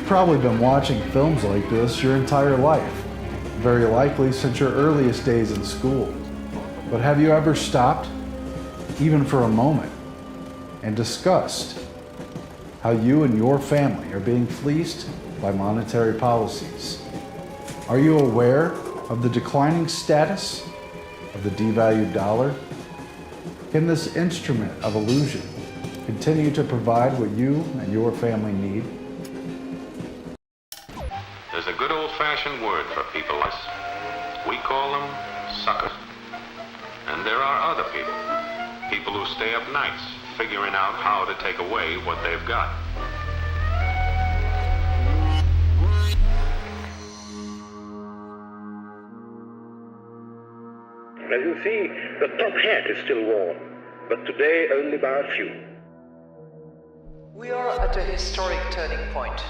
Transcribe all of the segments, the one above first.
You've probably been watching films like this your entire life, very likely since your earliest days in school. But have you ever stopped, even for a moment, and discussed how you and your family are being fleeced by monetary policies? Are you aware of the declining status of the devalued dollar? Can this instrument of illusion continue to provide what you and your family need? There's a good old-fashioned word for people like us. We call them suckers. And there are other people who stay up nights figuring out how to take away what they've got. As you see, the top hat is still worn, but today only by a few. We are at a historic turning point.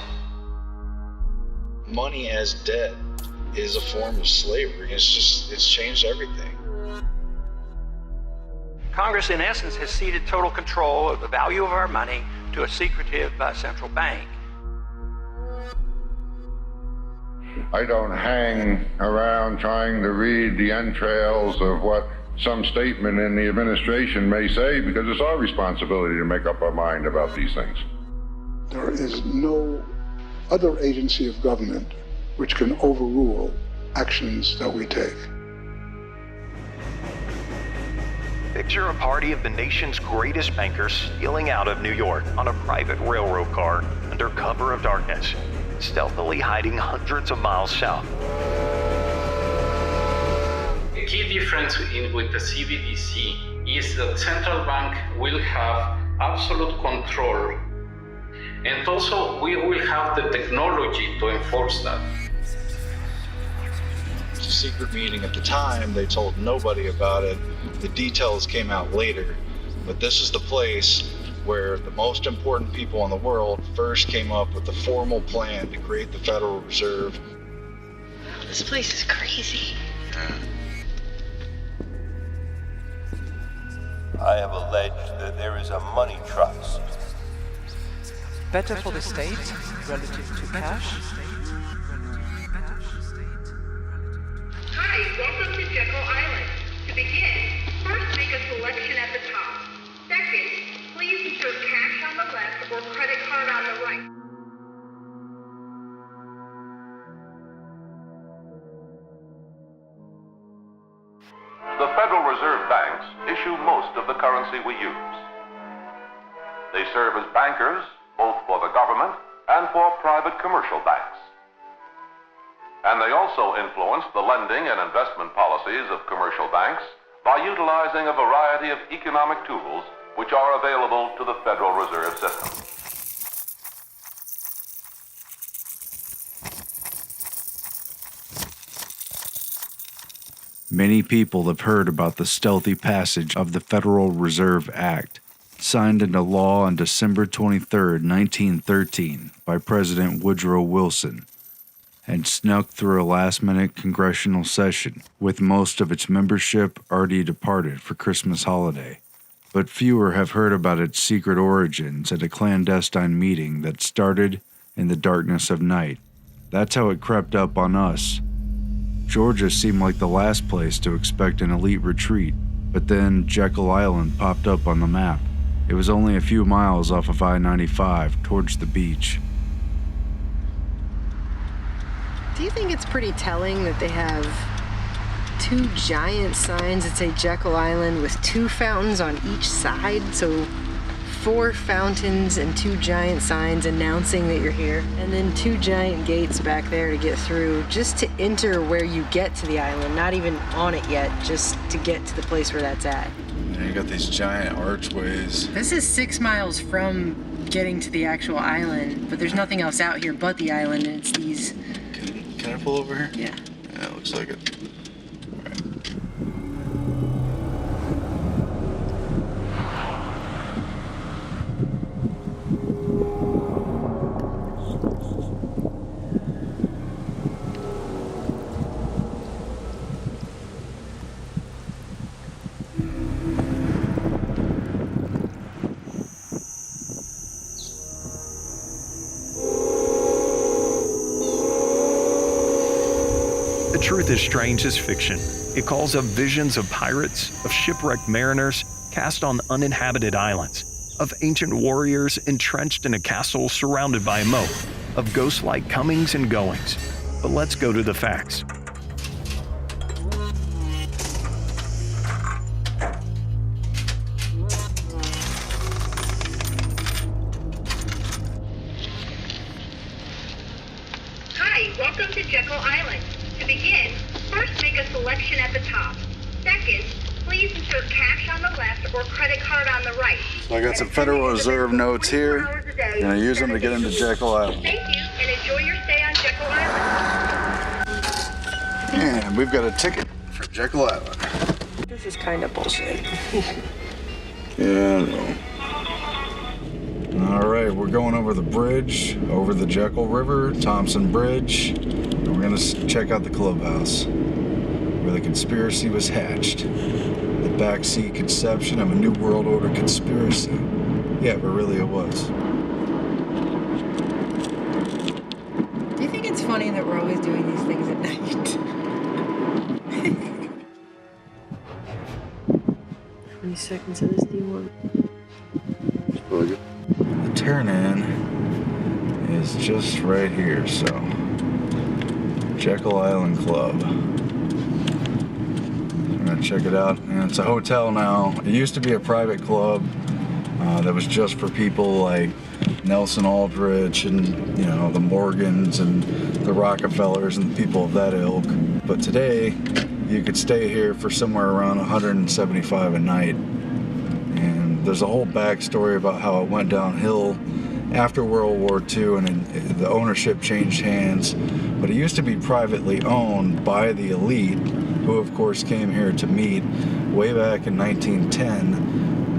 Money as debt is a form of slavery. It's changed everything. Congress, in essence, has ceded total control of the value of our money to a secretive central bank. I don't hang around trying to read the entrails of what some statement in the administration may say, because it's our responsibility to make up our mind about these things. There is no other agency of government which can overrule actions that we take. Picture a party of the nation's greatest bankers stealing out of New York on a private railroad car under cover of darkness, stealthily hiding hundreds of miles south. The key difference with the CBDC is that the central bank will have absolute control, and also we will have the technology to enforce that. It's a secret meeting at the time. They told nobody about it. The details came out later, but this is the place where the most important people in the world first came up with a formal plan to create the Federal Reserve. This place is crazy. I have alleged that there is a money trust. Better for the state relative to cash. Hi, welcome to Jekyll Island. To begin, first make a selection at the top. Second, please insert cash on the left or credit card on the right. The Federal Reserve banks issue most of the currency we use. They serve as bankers, both for the government and for private commercial banks. And they also influence the lending and investment policies of commercial banks by utilizing a variety of economic tools which are available to the Federal Reserve System. Many people have heard about the stealthy passage of the Federal Reserve Act, signed into law on December 23, 1913, by President Woodrow Wilson, and snuck through a last-minute congressional session, with most of its membership already departed for Christmas holiday. But fewer have heard about its secret origins at a clandestine meeting that started in the darkness of night. That's how it crept up on us. Georgia seemed like the last place to expect an elite retreat, but then Jekyll Island popped up on the map. It was only a few miles off of I-95 towards the beach. Do you think it's pretty telling that they have two giant signs that say Jekyll Island with two fountains on each side? So 4 fountains and 2 giant signs announcing that you're here, and then 2 giant gates back there to get through, just to enter where you get to the island, not even on it yet, just to get to the place where that's at. And you got these giant archways. This is 6 miles from getting to the actual island, but there's nothing else out here but the island, and it's these... Can I pull over here? Yeah. Yeah, it looks like it. truth is strange as fiction. It calls up visions of pirates, of shipwrecked mariners cast on uninhabited islands, of ancient warriors entrenched in a castle surrounded by a moat, of ghost-like comings and goings. But let's go to the facts. Hi, welcome to Jekyll Island. To begin, first make a selection at the top. Second, please insert cash on the left or credit card on the right. So I got some Federal Reserve notes here. Gonna use them to get into Jekyll Island. Thank you, and enjoy your stay on Jekyll Island. And we've got a ticket for Jekyll Island. This is kind of bullshit. Yeah, I know. All right, we're going over the bridge, over the Jekyll River, Thompson Bridge, and we're gonna check out the clubhouse, where the conspiracy was hatched. The backseat conception of a New World Order conspiracy. Yeah, but really it was. Do you think it's funny that we're always doing these things at night? How many seconds of this do you want? The turn-in is just right here, so Jekyll Island Club. I'm gonna check it out, and it's a hotel now. It used to be a private club that was just for people like Nelson Aldrich and, you know, the Morgans and the Rockefellers and the people of that ilk. But today, you could stay here for somewhere around $175 a night. And there's a whole backstory about how it went downhill after World War II and the ownership changed hands. But it used to be privately owned by the elite, who of course came here to meet way back in 1910.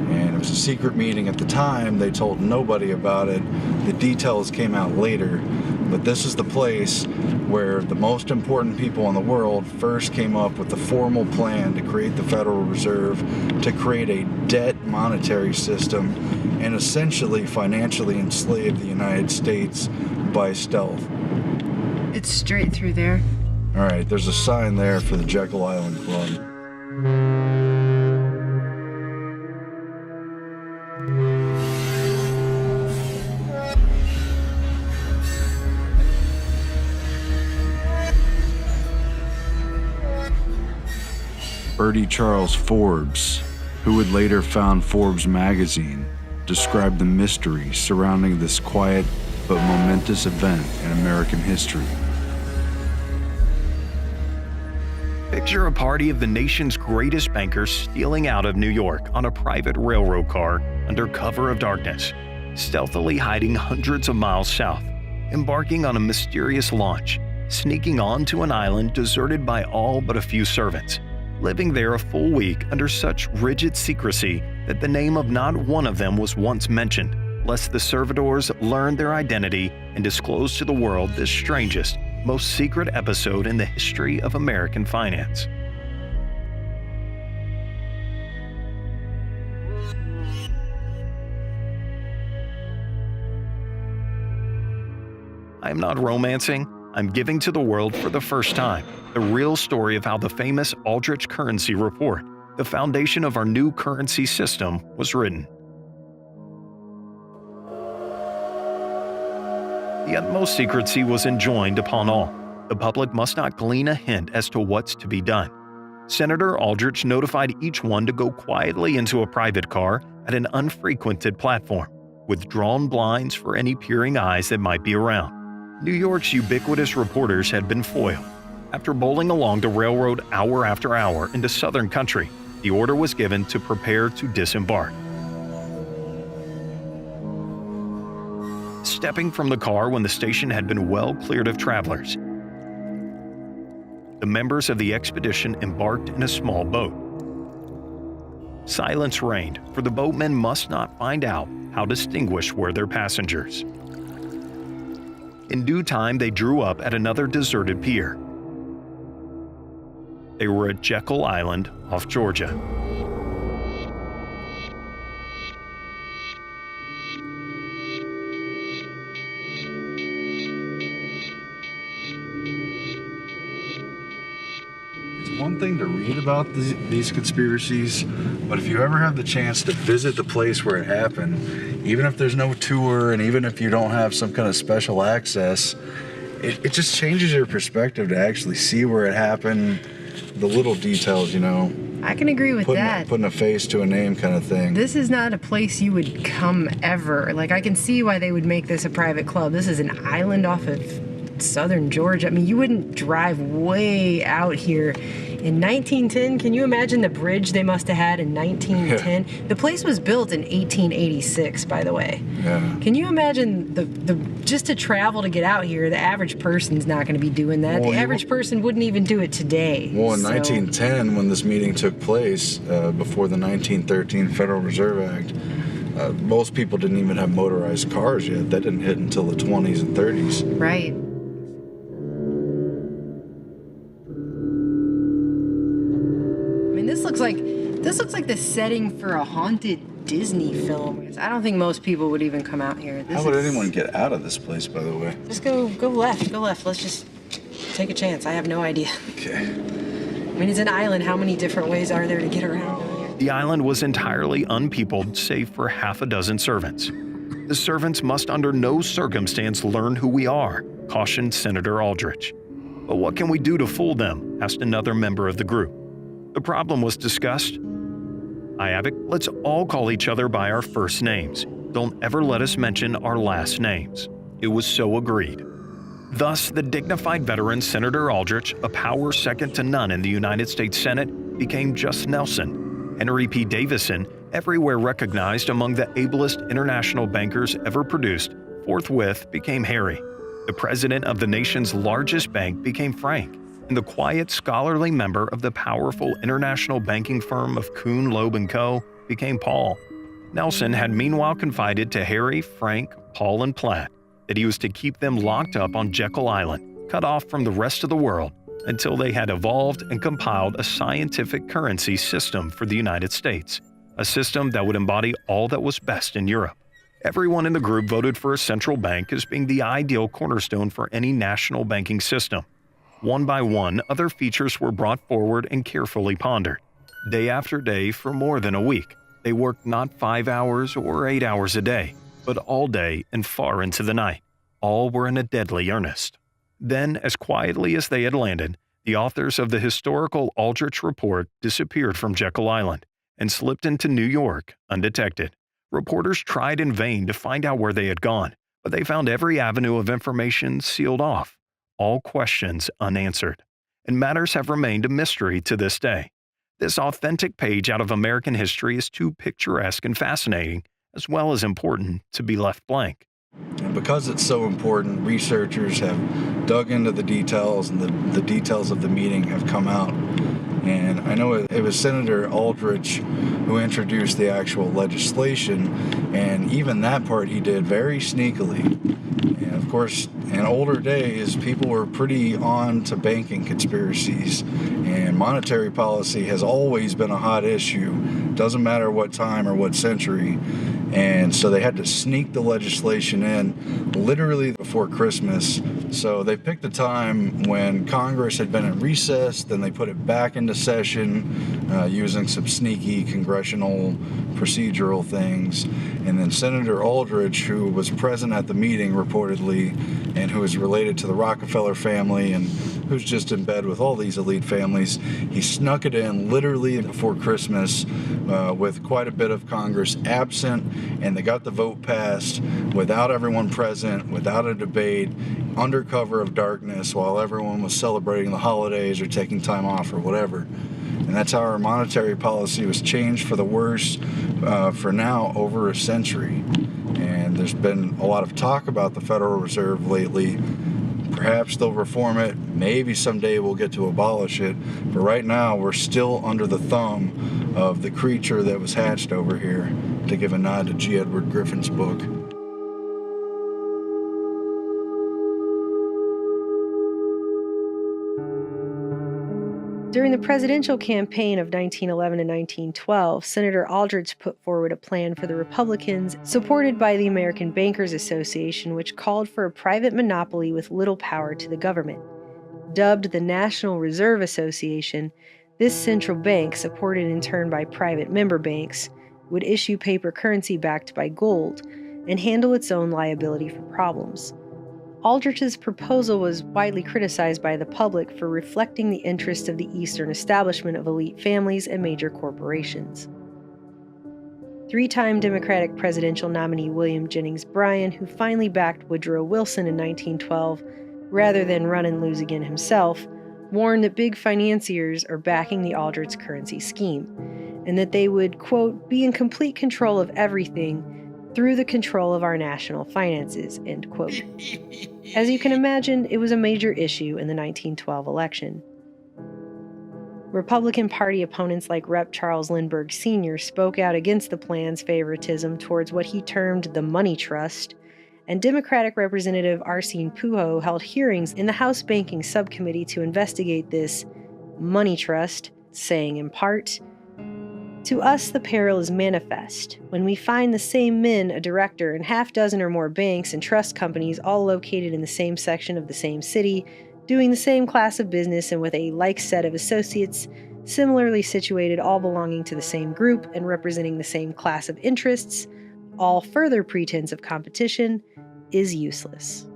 And it was a secret meeting at the time. They told nobody about it. The details came out later. But this is the place where the most important people in the world first came up with the formal plan to create the Federal Reserve, to create a debt monetary system, and essentially financially enslave the United States by stealth. It's straight through there. All right, there's a sign there for the Jekyll Island Club. Bertie Charles Forbes, who would later found Forbes magazine, described the mystery surrounding this quiet but momentous event in American history. Picture a party of the nation's greatest bankers stealing out of New York on a private railroad car under cover of darkness, stealthily hiding hundreds of miles south, embarking on a mysterious launch, sneaking onto an island deserted by all but a few servants, living there a full week under such rigid secrecy that the name of not one of them was once mentioned, lest the servitors learn their identity and disclose to the world this strangest, most secret episode in the history of American finance. I am not romancing. I'm giving to the world for the first time the real story of how the famous Aldrich Currency Report, the foundation of our new currency system, was written. The utmost secrecy was enjoined upon all. The public must not glean a hint as to what's to be done. Senator Aldrich notified each one to go quietly into a private car at an unfrequented platform, with drawn blinds for any peering eyes that might be around. New York's ubiquitous reporters had been foiled. After bowling along the railroad hour after hour into southern country, the order was given to prepare to disembark. Stepping from the car when the station had been well cleared of travelers, the members of the expedition embarked in a small boat. Silence reigned, for the boatmen must not find out how distinguished were their passengers. In due time, they drew up at another deserted pier. They were at Jekyll Island off Georgia. about these conspiracies, but if you ever have the chance to visit the place where it happened, even if there's no tour and even if you don't have some kind of special access, it just changes your perspective to actually see where it happened, the little details, you know. I can agree with that. Putting a face to a name kind of thing. This is not a place you would come ever. Like, I can see why they would make this a private club. This is an island off of southern Georgia. I mean, you wouldn't drive way out here. In 1910, can you imagine the bridge they must have had in 1910? Yeah. The place was built in 1886, by the way. Yeah. Can you imagine the just to travel to get out here? The average person's not going to be doing that. Well, the average person wouldn't even do it today. Well, in 1910, when this meeting took place, before the 1913 Federal Reserve Act, most people didn't even have motorized cars yet. That didn't hit until the 20s and 30s. Right. This looks like the setting for a haunted Disney film. I don't think most people would even come out here. How would anyone get out of this place, by the way? Just go left. Let's just take a chance. I have no idea. Okay. I mean, it's an island. How many different ways are there to get around out here? The island was entirely unpeopled, save for half a dozen servants. The servants must under no circumstance learn who we are, cautioned Senator Aldrich. But what can we do to fool them? Asked another member of the group. The problem was discussed. I have it. Let's all call each other by our first names. Don't ever let us mention our last names. It was so agreed. Thus, the dignified veteran Senator Aldrich, a power second to none in the United States Senate, became just Nelson. Henry P. Davison, everywhere recognized among the ablest international bankers ever produced, forthwith became Harry. The president of the nation's largest bank became Frank, and the quiet, scholarly member of the powerful international banking firm of Kuhn, Loeb & Co. became Paul. Nelson had meanwhile confided to Harry, Frank, Paul, and Platt that he was to keep them locked up on Jekyll Island, cut off from the rest of the world, until they had evolved and compiled a scientific currency system for the United States, a system that would embody all that was best in Europe. Everyone in the group voted for a central bank as being the ideal cornerstone for any national banking system. One by one, other features were brought forward and carefully pondered. Day after day for more than a week, they worked not 5 hours or 8 hours a day, but all day and far into the night. All were in a deadly earnest. Then, as quietly as they had landed, the authors of the historical Aldrich Report disappeared from Jekyll Island and slipped into New York undetected. Reporters tried in vain to find out where they had gone, but they found every avenue of information sealed off. All questions unanswered, and matters have remained a mystery to this day. This authentic page out of American history is too picturesque and fascinating, as well as important, to be left blank. And because it's so important, researchers have dug into the details, and the details of the meeting have come out. And I know it was Senator Aldrich who introduced the actual legislation, and even that part he did very sneakily. And of course, in older days, people were pretty on to banking conspiracies, and monetary policy has always been a hot issue. Doesn't matter what time or what century. And so they had to sneak the legislation in literally before Christmas. So they picked a time when Congress had been in recess, then they put it back into session using some sneaky congressional procedural things. And then Senator Aldrich, who was present at the meeting reportedly, and who is related to the Rockefeller family and who's just in bed with all these elite families, he snuck it in literally before Christmas with quite a bit of Congress absent, and they got the vote passed without everyone present, without a debate, under cover of darkness, while everyone was celebrating the holidays or taking time off or whatever. And that's how our monetary policy was changed for the worse for now over a century. And there's been a lot of talk about the Federal Reserve lately. Perhaps they'll reform it. Maybe someday we'll get to abolish it. But right now, we're still under the thumb of the creature that was hatched over here, to give a nod to G. Edward Griffin's book. During the presidential campaign of 1911 and 1912, Senator Aldrich put forward a plan for the Republicans, supported by the American Bankers Association, which called for a private monopoly with little power to the government. Dubbed the National Reserve Association, This central bank, supported in turn by private member banks, would issue paper currency backed by gold and handle its own liability for problems. Aldrich's proposal was widely criticized by the public for reflecting the interests of the Eastern establishment of elite families and major corporations. Three-time Democratic presidential nominee William Jennings Bryan, who finally backed Woodrow Wilson in 1912 rather than run and lose again himself, warned that big financiers are backing the Aldrich currency scheme, and that they would, quote, be in complete control of everything through the control of our national finances, end quote. As you can imagine, it was a major issue in the 1912 election. Republican Party opponents like Rep. Charles Lindbergh Sr. spoke out against the plan's favoritism towards what he termed the money trust, and Democratic Representative Arsene Pujo held hearings in the House Banking Subcommittee to investigate this money trust, saying in part, "To us the peril is manifest, when we find the same men a director in half dozen or more banks and trust companies all located in the same section of the same city, doing the same class of business and with a like set of associates, similarly situated, all belonging to the same group and representing the same class of interests, all further pretense of competition is useless."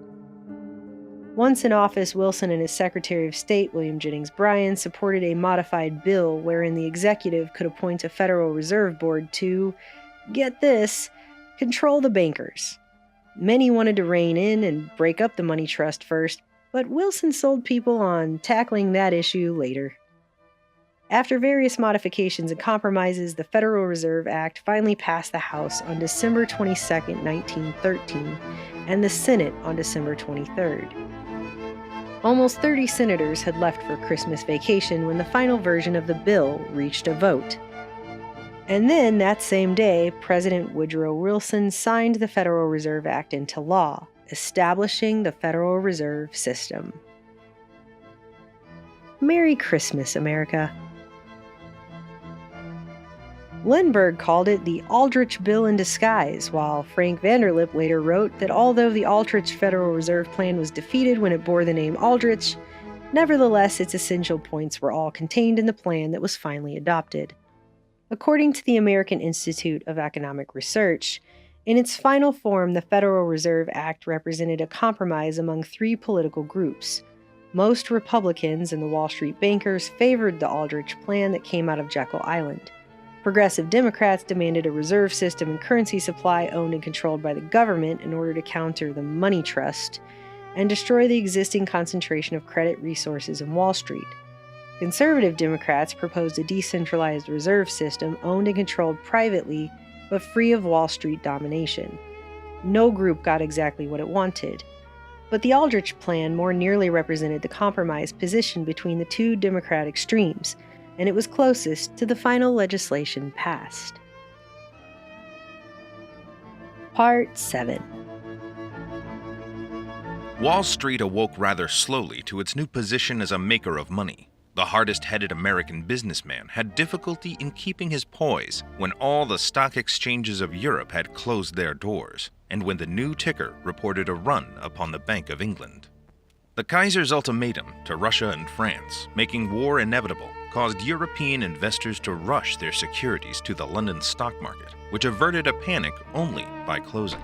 Once in office, Wilson and his Secretary of State, William Jennings Bryan, supported a modified bill wherein the executive could appoint a Federal Reserve Board to, get this, control the bankers. Many wanted to rein in and break up the money trust first, but Wilson sold people on tackling that issue later. After various modifications and compromises, the Federal Reserve Act finally passed the House on December 22, 1913, and the Senate on December 23rd. Almost 30 senators had left for Christmas vacation when the final version of the bill reached a vote. And then, that same day, President Woodrow Wilson signed the Federal Reserve Act into law, establishing the Federal Reserve System. Merry Christmas, America. Lindbergh called it the Aldrich Bill in disguise, while Frank Vanderlip later wrote that although the Aldrich Federal Reserve Plan was defeated when it bore the name Aldrich, nevertheless its essential points were all contained in the plan that was finally adopted. According to the American Institute of Economic Research, in its final form, the Federal Reserve Act represented a compromise among three political groups. Most Republicans and the Wall Street bankers favored the Aldrich Plan that came out of Jekyll Island. Progressive Democrats demanded a reserve system and currency supply owned and controlled by the government in order to counter the money trust and destroy the existing concentration of credit resources in Wall Street. Conservative Democrats proposed a decentralized reserve system owned and controlled privately but free of Wall Street domination. No group got exactly what it wanted, but the Aldrich Plan more nearly represented the compromise position between the two Democratic extremes, and it was closest to the final legislation passed. Part 7. Wall Street awoke rather slowly to its new position as a maker of money. The hardest-headed American businessman had difficulty in keeping his poise when all the stock exchanges of Europe had closed their doors, and when the new ticker reported a run upon the Bank of England. The Kaiser's ultimatum to Russia and France, making war inevitable, caused European investors to rush their securities to the London stock market, which averted a panic only by closing.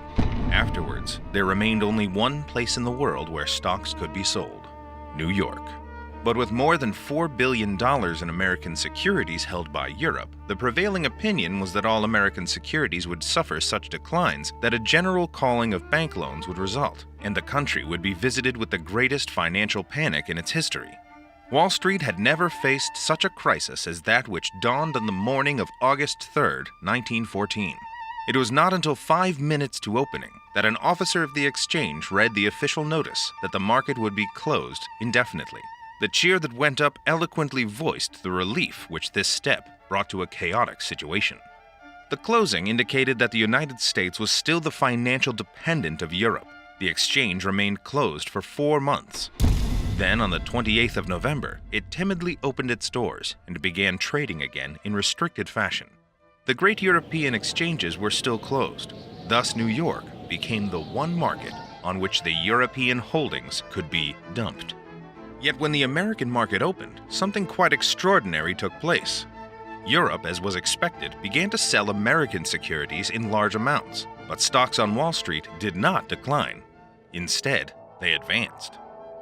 Afterwards, there remained only one place in the world where stocks could be sold: New York. But with more than $4 billion in American securities held by Europe, the prevailing opinion was that all American securities would suffer such declines that a general calling of bank loans would result, and the country would be visited with the greatest financial panic in its history. Wall Street had never faced such a crisis as that which dawned on the morning of August 3, 1914. It was not until 5 minutes to opening that an officer of the exchange read the official notice that the market would be closed indefinitely. The cheer that went up eloquently voiced the relief which this step brought to a chaotic situation. The closing indicated that the United States was still the financial dependent of Europe. The exchange remained closed for 4 months. Then, on the 28th of November, it timidly opened its doors and began trading again in restricted fashion. The great European exchanges were still closed. Thus, New York became the one market on which the European holdings could be dumped. Yet when the American market opened, something quite extraordinary took place. Europe, as was expected, began to sell American securities in large amounts, but stocks on Wall Street did not decline. Instead, they advanced.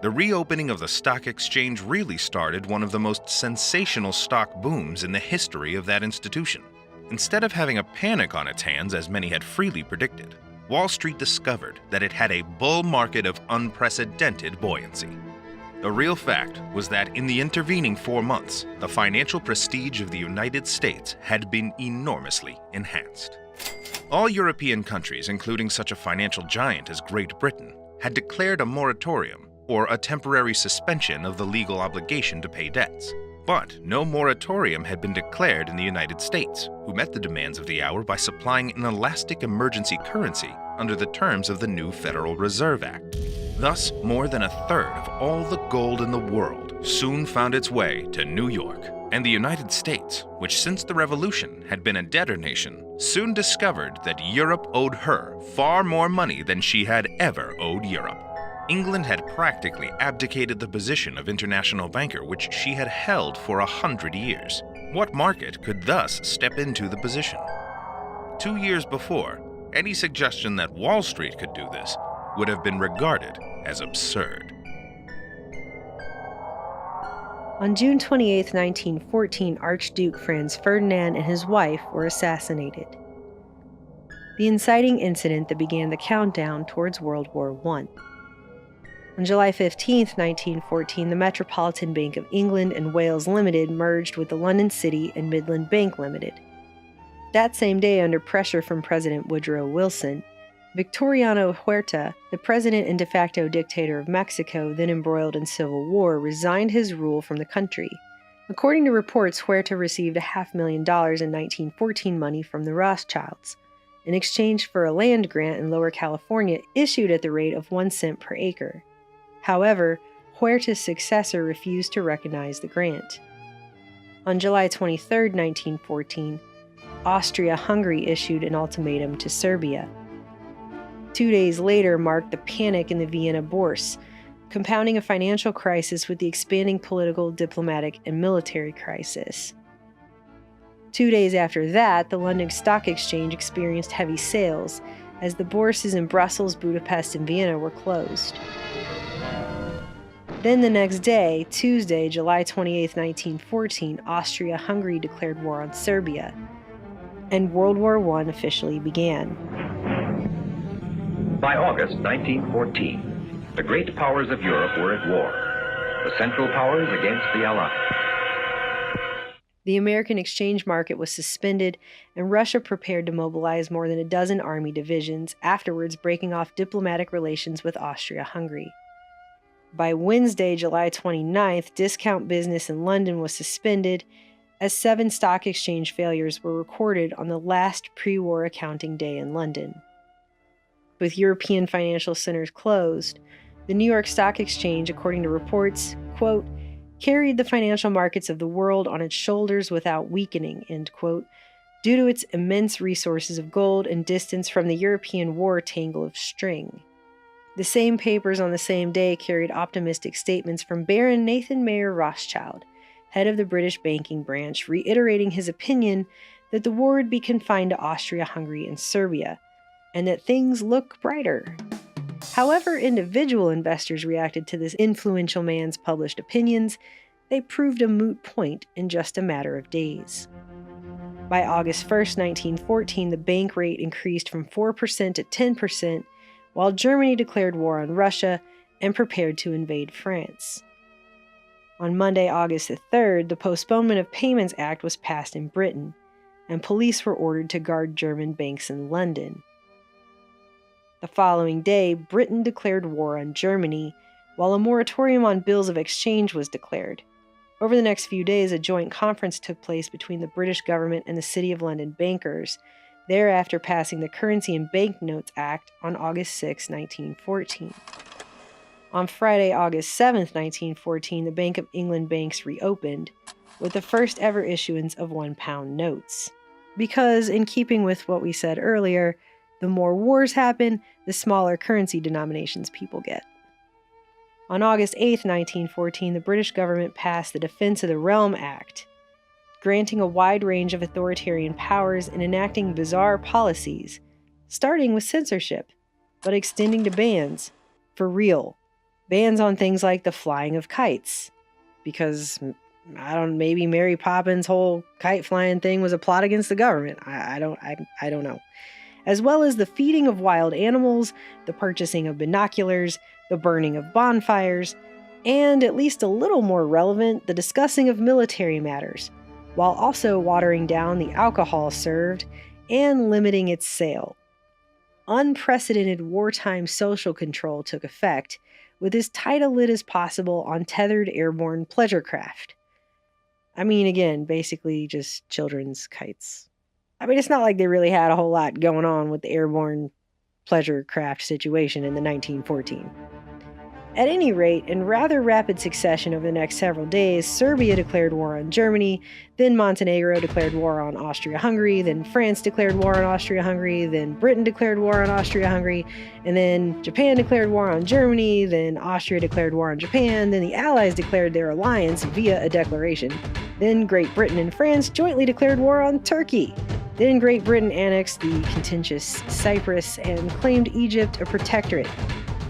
The reopening of the stock exchange really started one of the most sensational stock booms in the history of that institution. Instead of having a panic on its hands, as many had freely predicted, Wall Street discovered that it had a bull market of unprecedented buoyancy. The real fact was that in the intervening 4 months, the financial prestige of the United States had been enormously enhanced. All European countries, including such a financial giant as Great Britain, had declared a moratorium, or a temporary suspension of the legal obligation to pay debts. But no moratorium had been declared in the United States, who met the demands of the hour by supplying an elastic emergency currency under the terms of the new Federal Reserve Act. Thus, more than a third of all the gold in the world soon found its way to New York. And the United States, which since the Revolution had been a debtor nation, soon discovered that Europe owed her far more money than she had ever owed Europe. England had practically abdicated the position of international banker which she had held for 100 years. What market could thus step into the position? 2 years before, any suggestion that Wall Street could do this would have been regarded as absurd. On June 28, 1914, Archduke Franz Ferdinand and his wife were assassinated. The inciting incident that began the countdown towards World War I. On July 15, 1914, the Metropolitan Bank of England and Wales Limited merged with the London City and Midland Bank Limited. That same day, under pressure from President Woodrow Wilson, Victoriano Huerta, the president and de facto dictator of Mexico, then embroiled in civil war, resigned his rule from the country. According to reports, Huerta received $500,000 in 1914 money from the Rothschilds, in exchange for a land grant in Lower California issued at the rate of 1 cent per acre. However, Huerta's successor refused to recognize the grant. On July 23, 1914, Austria-Hungary issued an ultimatum to Serbia. 2 days later marked the panic in the Vienna Bourse, compounding a financial crisis with the expanding political, diplomatic, and military crisis. 2 days after that, the London Stock Exchange experienced heavy sales, as the bourses in Brussels, Budapest, and Vienna were closed. Then the next day, Tuesday, July 28, 1914, Austria-Hungary declared war on Serbia, and World War I officially began. By August 1914, the great powers of Europe were at war, the Central Powers against the Allies. The American exchange market was suspended, and Russia prepared to mobilize more than a dozen army divisions, afterwards breaking off diplomatic relations with Austria-Hungary. By Wednesday, July 29th, discount business in London was suspended, as 7 stock exchange failures were recorded on the last pre-war accounting day in London. With European financial centers closed, the New York Stock Exchange, according to reports, quote, carried the financial markets of the world on its shoulders without weakening, end quote, due to its immense resources of gold and distance from the European war tangle of string. The same papers on the same day carried optimistic statements from Baron Nathan Mayer Rothschild, head of the British banking branch, reiterating his opinion that the war would be confined to Austria-Hungary and Serbia, and that things look brighter. However individual investors reacted to this influential man's published opinions, they proved a moot point in just a matter of days. By August 1, 1914, the bank rate increased from 4% to 10%, while Germany declared war on Russia and prepared to invade France. On Monday, August 3rd, the Postponement of Payments Act was passed in Britain, and police were ordered to guard German banks in London. The following day, Britain declared war on Germany, while a moratorium on bills of exchange was declared. Over the next few days, a joint conference took place between the British government and the City of London bankers, thereafter passing the Currency and Banknotes Act on August 6, 1914. On Friday, August 7, 1914, the Bank of England banks reopened, with the first ever issuance of £1 notes. Because, in keeping with what we said earlier, the more wars happen, the smaller currency denominations people get. On August 8, 1914, the British government passed the Defense of the Realm Act, granting a wide range of authoritarian powers and enacting bizarre policies, starting with censorship, but extending to bans. For real. Bans on things like the flying of kites. Because, maybe Mary Poppins' whole kite flying thing was a plot against the government. I don't know. As well as the feeding of wild animals, the purchasing of binoculars, the burning of bonfires, and, at least a little more relevant, the discussing of military matters, while also watering down the alcohol served and limiting its sale. Unprecedented wartime social control took effect, with as tight a lid as possible on tethered airborne pleasure craft. Again, basically just children's kites. It's not like they really had a whole lot going on with the airborne pleasure craft situation in the 1914. At any rate, in rather rapid succession over the next several days, Serbia declared war on Germany, then Montenegro declared war on Austria-Hungary, then France declared war on Austria-Hungary, then Britain declared war on Austria-Hungary, and then Japan declared war on Germany, then Austria declared war on Japan, then the Allies declared their alliance via a declaration, then Great Britain and France jointly declared war on Turkey. Then Great Britain annexed the contentious Cyprus and claimed Egypt a protectorate,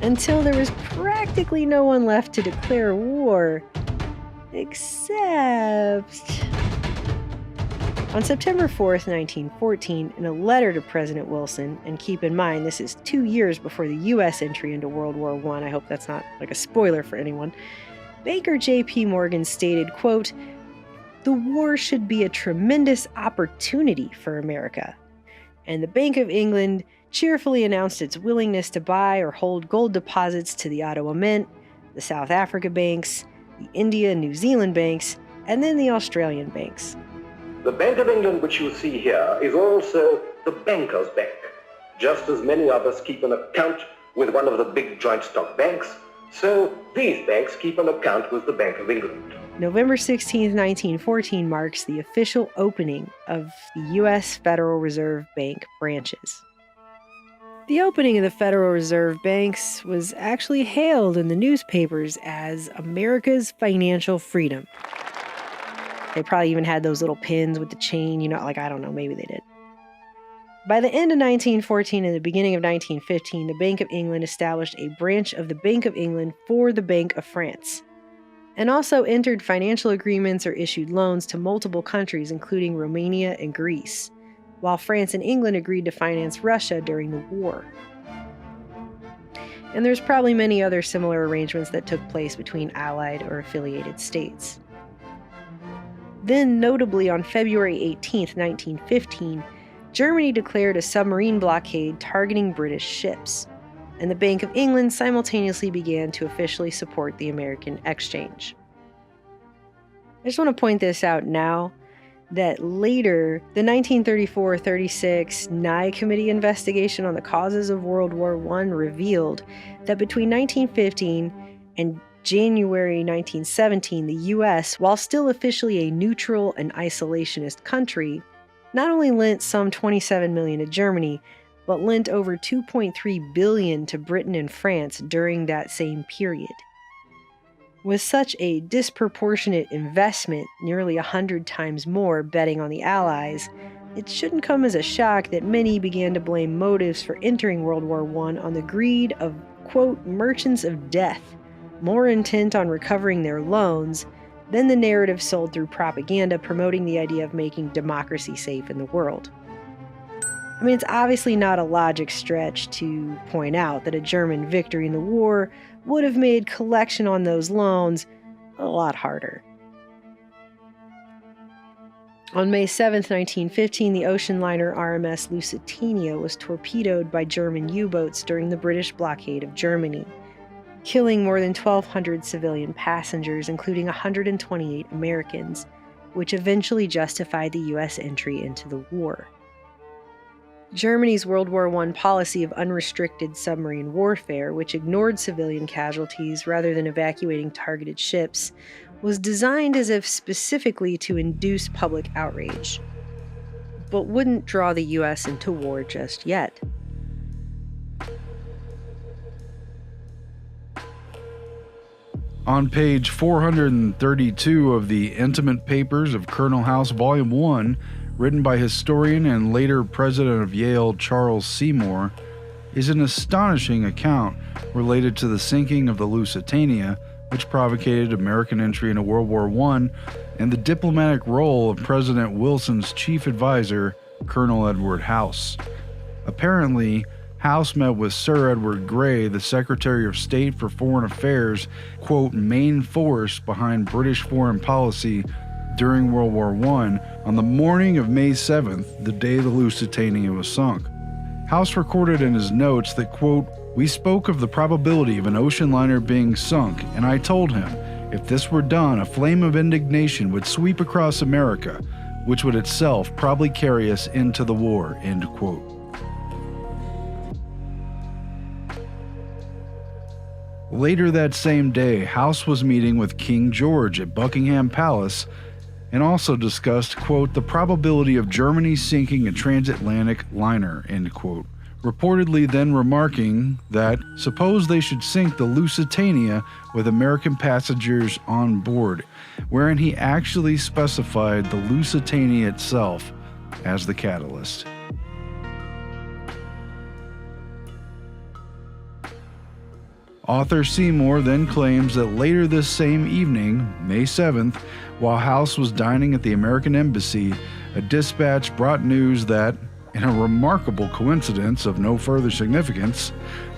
until there was practically no one left to declare war, except... On September 4th, 1914, in a letter to President Wilson, and keep in mind this is 2 years before the U.S. entry into World War I, I hope that's not like a spoiler for anyone, banker J.P. Morgan stated, quote, "The war should be a tremendous opportunity for America," and the Bank of England cheerfully announced its willingness to buy or hold gold deposits to the Ottawa Mint, the South Africa banks, the India and New Zealand banks, and then the Australian banks. The Bank of England, which you see here, is also the banker's bank. Just as many of us keep an account with one of the big joint stock banks, so these banks keep an account with the Bank of England. November 16, 1914 marks the official opening of the U.S. Federal Reserve Bank branches. The opening of the Federal Reserve Banks was actually hailed in the newspapers as America's financial freedom. They probably even had those little pins with the chain, I don't know, maybe they did. By the end of 1914 and the beginning of 1915, the Bank of England established a branch of the Bank of England for the Bank of France, and also entered financial agreements or issued loans to multiple countries, including Romania and Greece, while France and England agreed to finance Russia during the war. And there's probably many other similar arrangements that took place between allied or affiliated states. Then, notably on February 18, 1915, Germany declared a submarine blockade targeting British ships, and the Bank of England simultaneously began to officially support the American exchange. I just want to point this out now, that later, the 1934-36 Nye Committee investigation on the causes of World War I revealed that between 1915 and January 1917, the U.S., while still officially a neutral and isolationist country, not only lent some $27 million to Germany, but lent over $2.3 billion to Britain and France during that same period. With such a disproportionate investment, nearly 100 times more betting on the Allies, it shouldn't come as a shock that many began to blame motives for entering World War I on the greed of, quote, merchants of death, more intent on recovering their loans than the narrative sold through propaganda promoting the idea of making democracy safe in the world. It's obviously not a logic stretch to point out that a German victory in the war would have made collection on those loans a lot harder. On May 7, 1915, the ocean liner RMS Lusitania was torpedoed by German U-boats during the British blockade of Germany, killing more than 1,200 civilian passengers, including 128 Americans, which eventually justified the U.S. entry into the war. Germany's World War I policy of unrestricted submarine warfare, which ignored civilian casualties rather than evacuating targeted ships, was designed as if specifically to induce public outrage, but wouldn't draw the U.S. into war just yet. On page 432 of the Intimate Papers of Colonel House, Volume 1, written by historian and later president of Yale Charles Seymour, is an astonishing account related to the sinking of the Lusitania, which provocated American entry into World War I, and the diplomatic role of President Wilson's chief advisor, Colonel Edward House. Apparently, House met with Sir Edward Grey, the Secretary of State for Foreign Affairs, quote, main force behind British foreign policy during World War I, on the morning of May 7th, the day the Lusitania was sunk. House recorded in his notes that, quote, we spoke of the probability of an ocean liner being sunk, and I told him, if this were done, a flame of indignation would sweep across America, which would itself probably carry us into the war, end quote. Later that same day, House was meeting with King George at Buckingham Palace and also discussed, quote, the probability of Germany sinking a transatlantic liner, end quote, reportedly then remarking that suppose they should sink the Lusitania with American passengers on board, wherein he actually specified the Lusitania itself as the catalyst. Author Seymour then claims that later this same evening, May 7th, while House was dining at the American Embassy, a dispatch brought news that, in a remarkable coincidence of no further significance,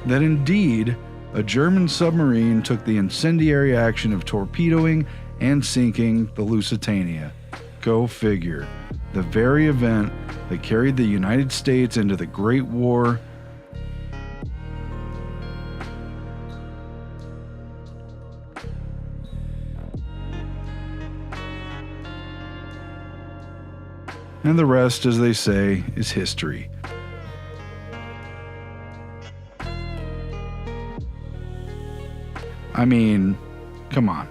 that indeed a German submarine took the incendiary action of torpedoing and sinking the Lusitania. Go figure. The very event that carried the United States into the Great War. And the rest, as they say, is history. I mean, come on.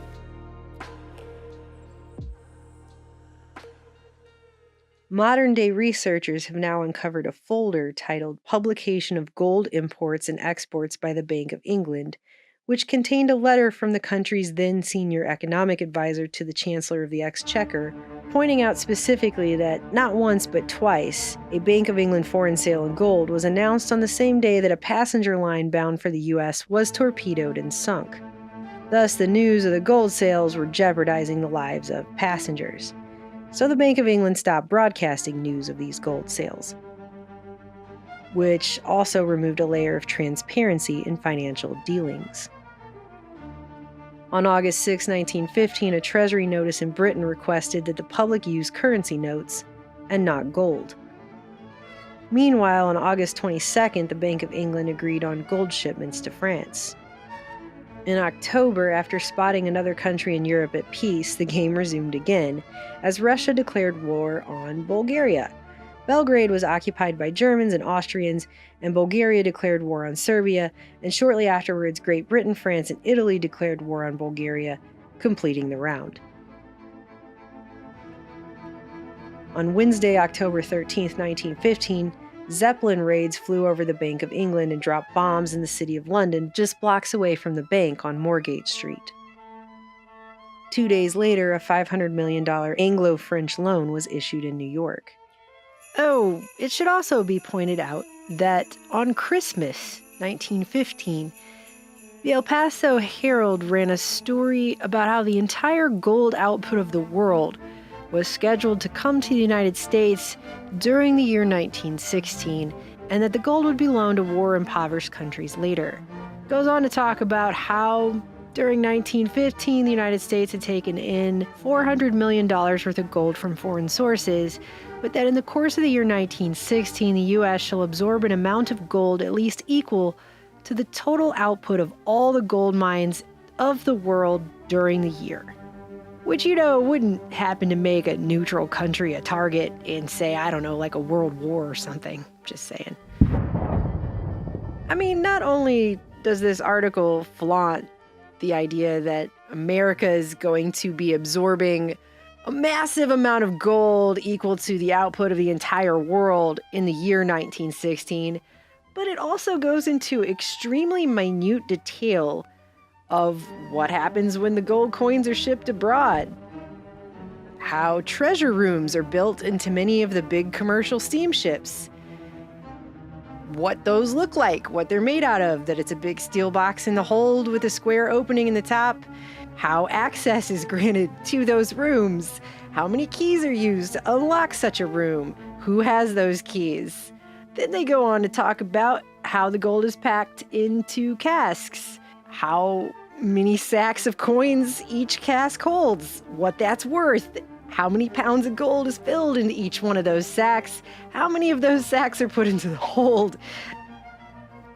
Modern-day researchers have now uncovered a folder titled Publication of Gold Imports and Exports by the Bank of England, which contained a letter from the country's then senior economic advisor to the Chancellor of the Exchequer, pointing out specifically that not once but twice, a Bank of England foreign sale in gold was announced on the same day that a passenger line bound for the U.S. was torpedoed and sunk. Thus, the news of the gold sales were jeopardizing the lives of passengers. So the Bank of England stopped broadcasting news of these gold sales, which also removed a layer of transparency in financial dealings. On August 6, 1915, a Treasury notice in Britain requested that the public use currency notes and not gold. Meanwhile, on August 22nd, the Bank of England agreed on gold shipments to France. In October, after spotting another country in Europe at peace, the game resumed again, as Russia declared war on Bulgaria. Belgrade was occupied by Germans and Austrians, and Bulgaria declared war on Serbia, and shortly afterwards, Great Britain, France, and Italy declared war on Bulgaria, completing the round. On Wednesday, October 13, 1915, Zeppelin raids flew over the Bank of England and dropped bombs in the city of London, just blocks away from the bank on Moorgate Street. 2 days later, a $500 million Anglo-French loan was issued in New York. Oh, it should also be pointed out that on Christmas 1915, the El Paso Herald ran a story about how the entire gold output of the world was scheduled to come to the United States during the year 1916, and that the gold would be loaned to war-impoverished countries later. It goes on to talk about how during 1915, the United States had taken in $400 million worth of gold from foreign sources, but that in the course of the year 1916, the U.S. shall absorb an amount of gold at least equal to the total output of all the gold mines of the world during the year. Which, wouldn't happen to make a neutral country a target in, say, I don't know, like a world war or something. Just saying. I mean, not only does this article flaunt the idea that America is going to be absorbing a massive amount of gold equal to the output of the entire world in the year 1916, but it also goes into extremely minute detail of what happens when the gold coins are shipped abroad, how treasure rooms are built into many of the big commercial steamships, what those look like, what they're made out of, that it's a big steel box in the hold with a square opening in the top, how access is granted to those rooms, how many keys are used to unlock such a room, who has those keys. Then they go on to talk about how the gold is packed into casks, how many sacks of coins each cask holds, what that's worth, how many pounds of gold is filled into each one of those sacks, how many of those sacks are put into the hold.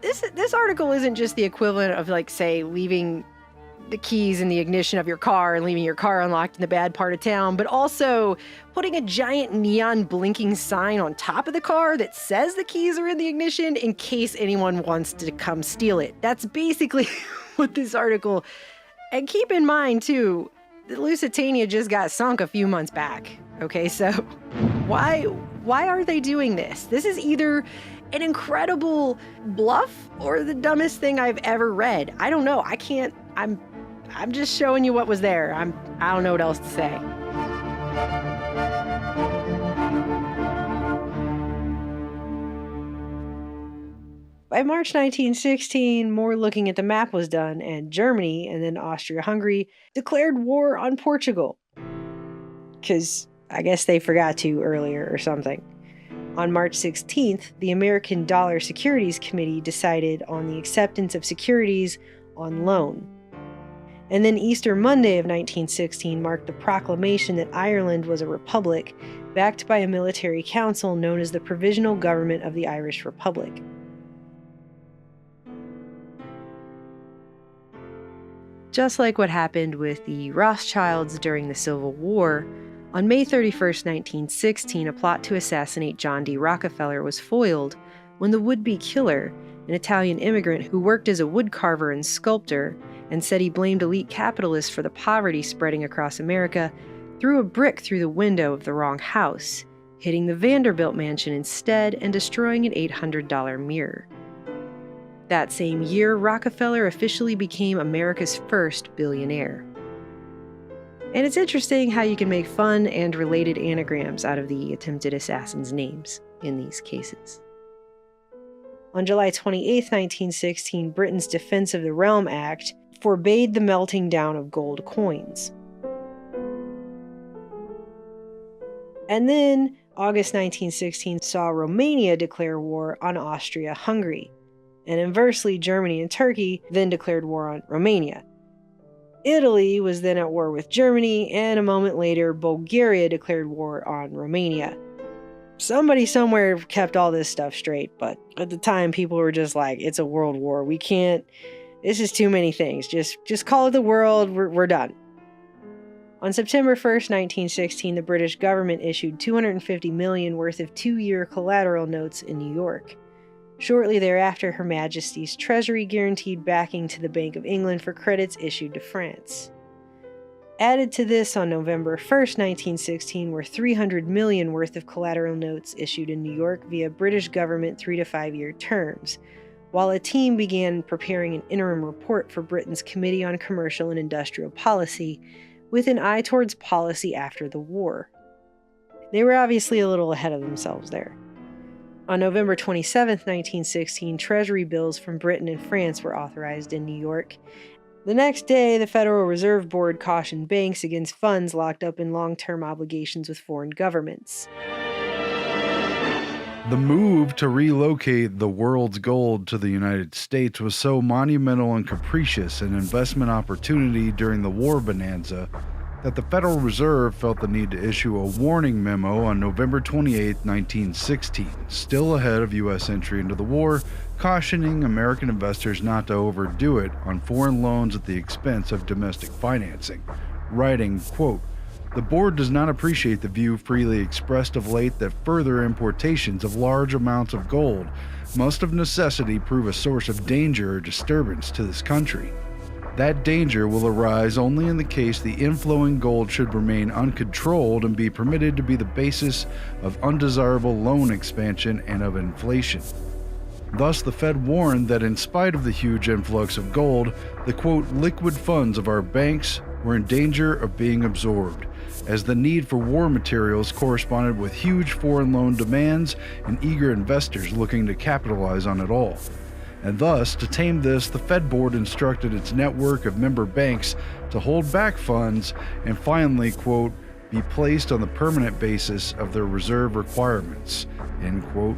This article isn't just the equivalent of, like, say, leaving the keys in the ignition of your car and leaving your car unlocked in the bad part of town, but also putting a giant neon blinking sign on top of the car that says the keys are in the ignition in case anyone wants to come steal it. That's basically what this article... And keep in mind, too, the Lusitania just got sunk a few months back. Okay, so why are they doing this? This is either an incredible bluff or the dumbest thing I've ever read. I don't know. I'm just showing you what was there. I don't know what else to say. By March 1916, more looking at the map was done, and Germany, and then Austria-Hungary, declared war on Portugal. Because I guess they forgot to earlier or something. On March 16th, the American Dollar Securities Committee decided on the acceptance of securities on loan. And then Easter Monday of 1916 marked the proclamation that Ireland was a republic, backed by a military council known as the Provisional Government of the Irish Republic. Just like what happened with the Rothschilds during the Civil War, on May 31st, 1916, a plot to assassinate John D. Rockefeller was foiled when the would-be killer, an Italian immigrant who worked as a woodcarver and sculptor and said he blamed elite capitalists for the poverty spreading across America, threw a brick through the window of the wrong house, hitting the Vanderbilt mansion instead and destroying an $800 mirror. That same year, Rockefeller officially became America's first billionaire. And it's interesting how you can make fun and related anagrams out of the attempted assassins' names in these cases. On July 28, 1916, Britain's Defense of the Realm Act forbade the melting down of gold coins. And then, August 1916 saw Romania declare war on Austria-Hungary. And inversely, Germany and Turkey then declared war on Romania. Italy was then at war with Germany, and a moment later, Bulgaria declared war on Romania. Somebody somewhere kept all this stuff straight, but at the time, people were just like, it's a world war. We can't, this is too many things. Just call it the world, we're done. On September 1st, 1916, the British government issued $250 million worth of 2-year collateral notes in New York. Shortly thereafter, Her Majesty's Treasury guaranteed backing to the Bank of England for credits issued to France. Added to this, on November 1st, 1916, were $300 million worth of collateral notes issued in New York via British government 3 to 5 year terms, while a team began preparing an interim report for Britain's Committee on Commercial and Industrial Policy, with an eye towards policy after the war. They were obviously a little ahead of themselves there. On November 27, 1916, Treasury bills from Britain and France were authorized in New York. The next day, the Federal Reserve Board cautioned banks against funds locked up in long-term obligations with foreign governments. The move to relocate the world's gold to the United States was so monumental and capricious an investment opportunity during the war bonanza that the Federal Reserve felt the need to issue a warning memo on November 28, 1916, still ahead of U.S. entry into the war, cautioning American investors not to overdo it on foreign loans at the expense of domestic financing, writing, quote, "The board does not appreciate the view freely expressed of late that further importations of large amounts of gold must of necessity prove a source of danger or disturbance to this country. That danger will arise only in the case the inflowing gold should remain uncontrolled and be permitted to be the basis of undesirable loan expansion and of inflation." Thus, the Fed warned that in spite of the huge influx of gold, the quote, liquid funds of our banks were in danger of being absorbed, as the need for war materials corresponded with huge foreign loan demands and eager investors looking to capitalize on it all. And thus, to tame this, the Fed board instructed its network of member banks to hold back funds and finally, quote, be placed on the permanent basis of their reserve requirements, end quote,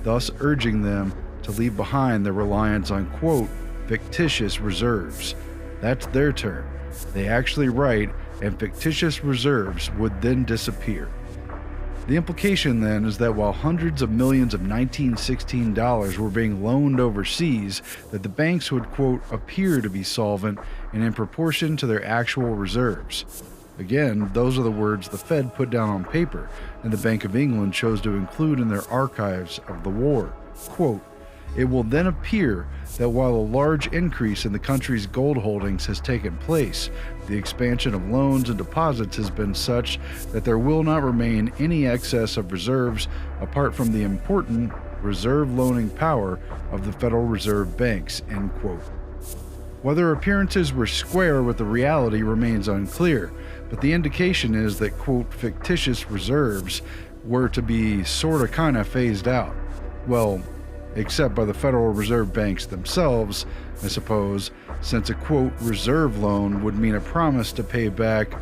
thus urging them to leave behind their reliance on, quote, fictitious reserves. That's their term. They actually write, and fictitious reserves would then disappear. The implication then is that while hundreds of millions of 1916 dollars were being loaned overseas, that the banks would, quote, appear to be solvent and in proportion to their actual reserves. Again, those are the words the Fed put down on paper, and the Bank of England chose to include in their archives of the war. Quote, it will then appear that while a large increase in the country's gold holdings has taken place, the expansion of loans and deposits has been such that there will not remain any excess of reserves apart from the important reserve loaning power of the Federal Reserve banks, end quote. Whether appearances were square with the reality remains unclear, but the indication is that, quote, fictitious reserves were to be sorta kinda phased out. Well, except by the Federal Reserve banks themselves, I suppose, since a, quote, reserve loan would mean a promise to pay back,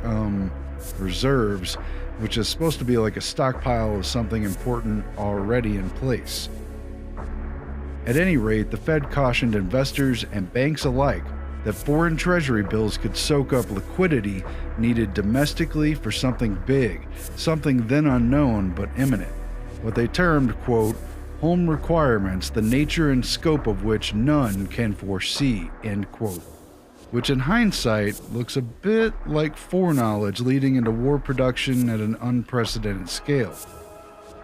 reserves, which is supposed to be like a stockpile of something important already in place. At any rate, the Fed cautioned investors and banks alike that foreign treasury bills could soak up liquidity needed domestically for something big, something then unknown but imminent, what they termed, quote, home requirements, the nature and scope of which none can foresee, end quote. Which in hindsight looks a bit like foreknowledge leading into war production at an unprecedented scale.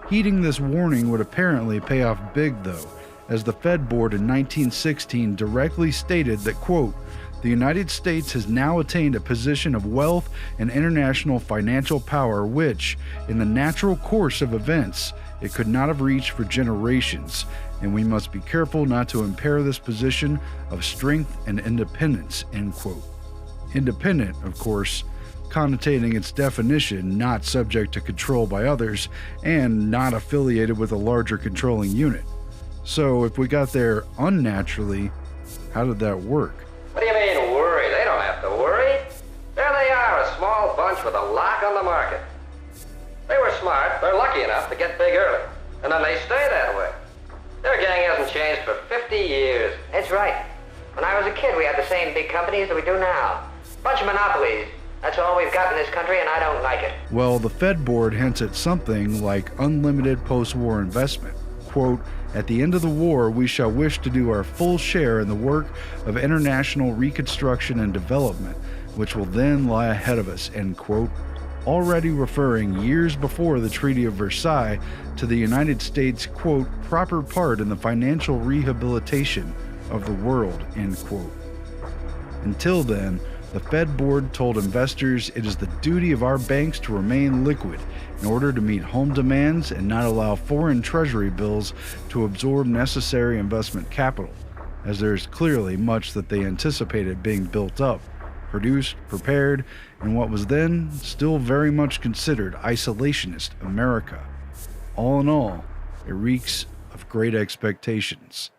Heeding this warning would apparently pay off big though, as the Fed board in 1916 directly stated that, quote, the United States has now attained a position of wealth and international financial power which, in the natural course of events, it could not have reached for generations, and we must be careful not to impair this position of strength and independence, end quote. Independent, of course, connotating its definition not subject to control by others and not affiliated with a larger controlling unit. So if we got there unnaturally, how did that work? What do you mean worry? They don't have to worry. There they are, a small bunch with a lock on the market. They were smart. They're lucky enough to get big early. And then they stay that way. Their gang hasn't changed for 50 years. That's right. When I was a kid, we had the same big companies that we do now. Bunch of monopolies. That's all we've got in this country, and I don't like it. Well, the Fed board hints at something like unlimited post-war investment. Quote, at the end of the war, we shall wish to do our full share in the work of international reconstruction and development, which will then lie ahead of us, end quote. Already referring years before the Treaty of Versailles to the United States, quote, proper part in the financial rehabilitation of the world, end quote. Until then, the Fed board told investors it is the duty of our banks to remain liquid in order to meet home demands and not allow foreign treasury bills to absorb necessary investment capital, as there is clearly much that they anticipated being built up, produced, prepared, in what was then still very much considered isolationist America. All in all, it reeks of great expectations.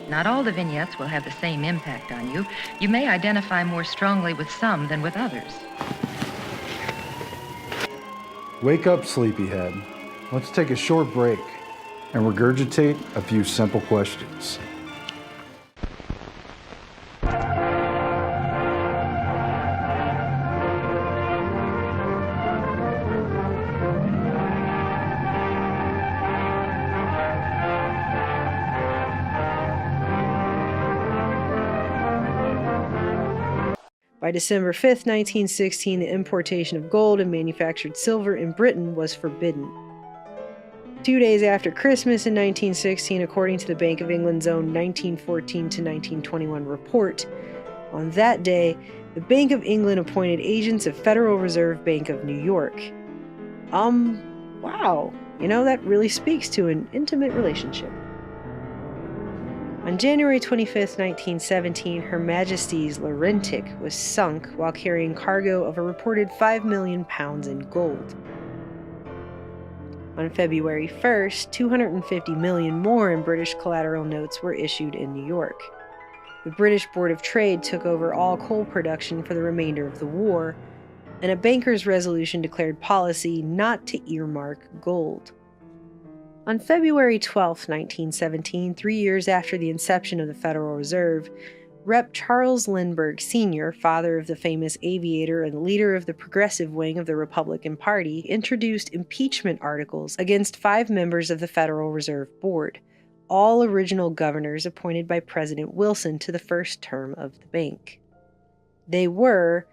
Not all the vignettes will have the same impact on you. You may identify more strongly with some than with others. Wake up, sleepyhead. Let's take a short break and regurgitate a few simple questions. By December 5th, 1916, the importation of gold and manufactured silver in Britain was forbidden. 2 days after Christmas in 1916, according to the Bank of England's own 1914 to 1921 report, on that day, the Bank of England appointed agents of Federal Reserve Bank of New York. Wow. You know, that really speaks to an intimate relationship. On January 25, 1917, Her Majesty's Laurentic was sunk while carrying cargo of a reported 5 million pounds in gold. On February 1st, 250 million more in British collateral notes were issued in New York. The British Board of Trade took over all coal production for the remainder of the war, and a banker's resolution declared policy not to earmark gold. On February 12, 1917, 3 years after the inception of the Federal Reserve, Rep. Charles Lindbergh Sr., father of the famous aviator and leader of the progressive wing of the Republican Party, introduced impeachment articles against 5 members of the Federal Reserve Board, all original governors appointed by President Wilson to the first term of the bank. They were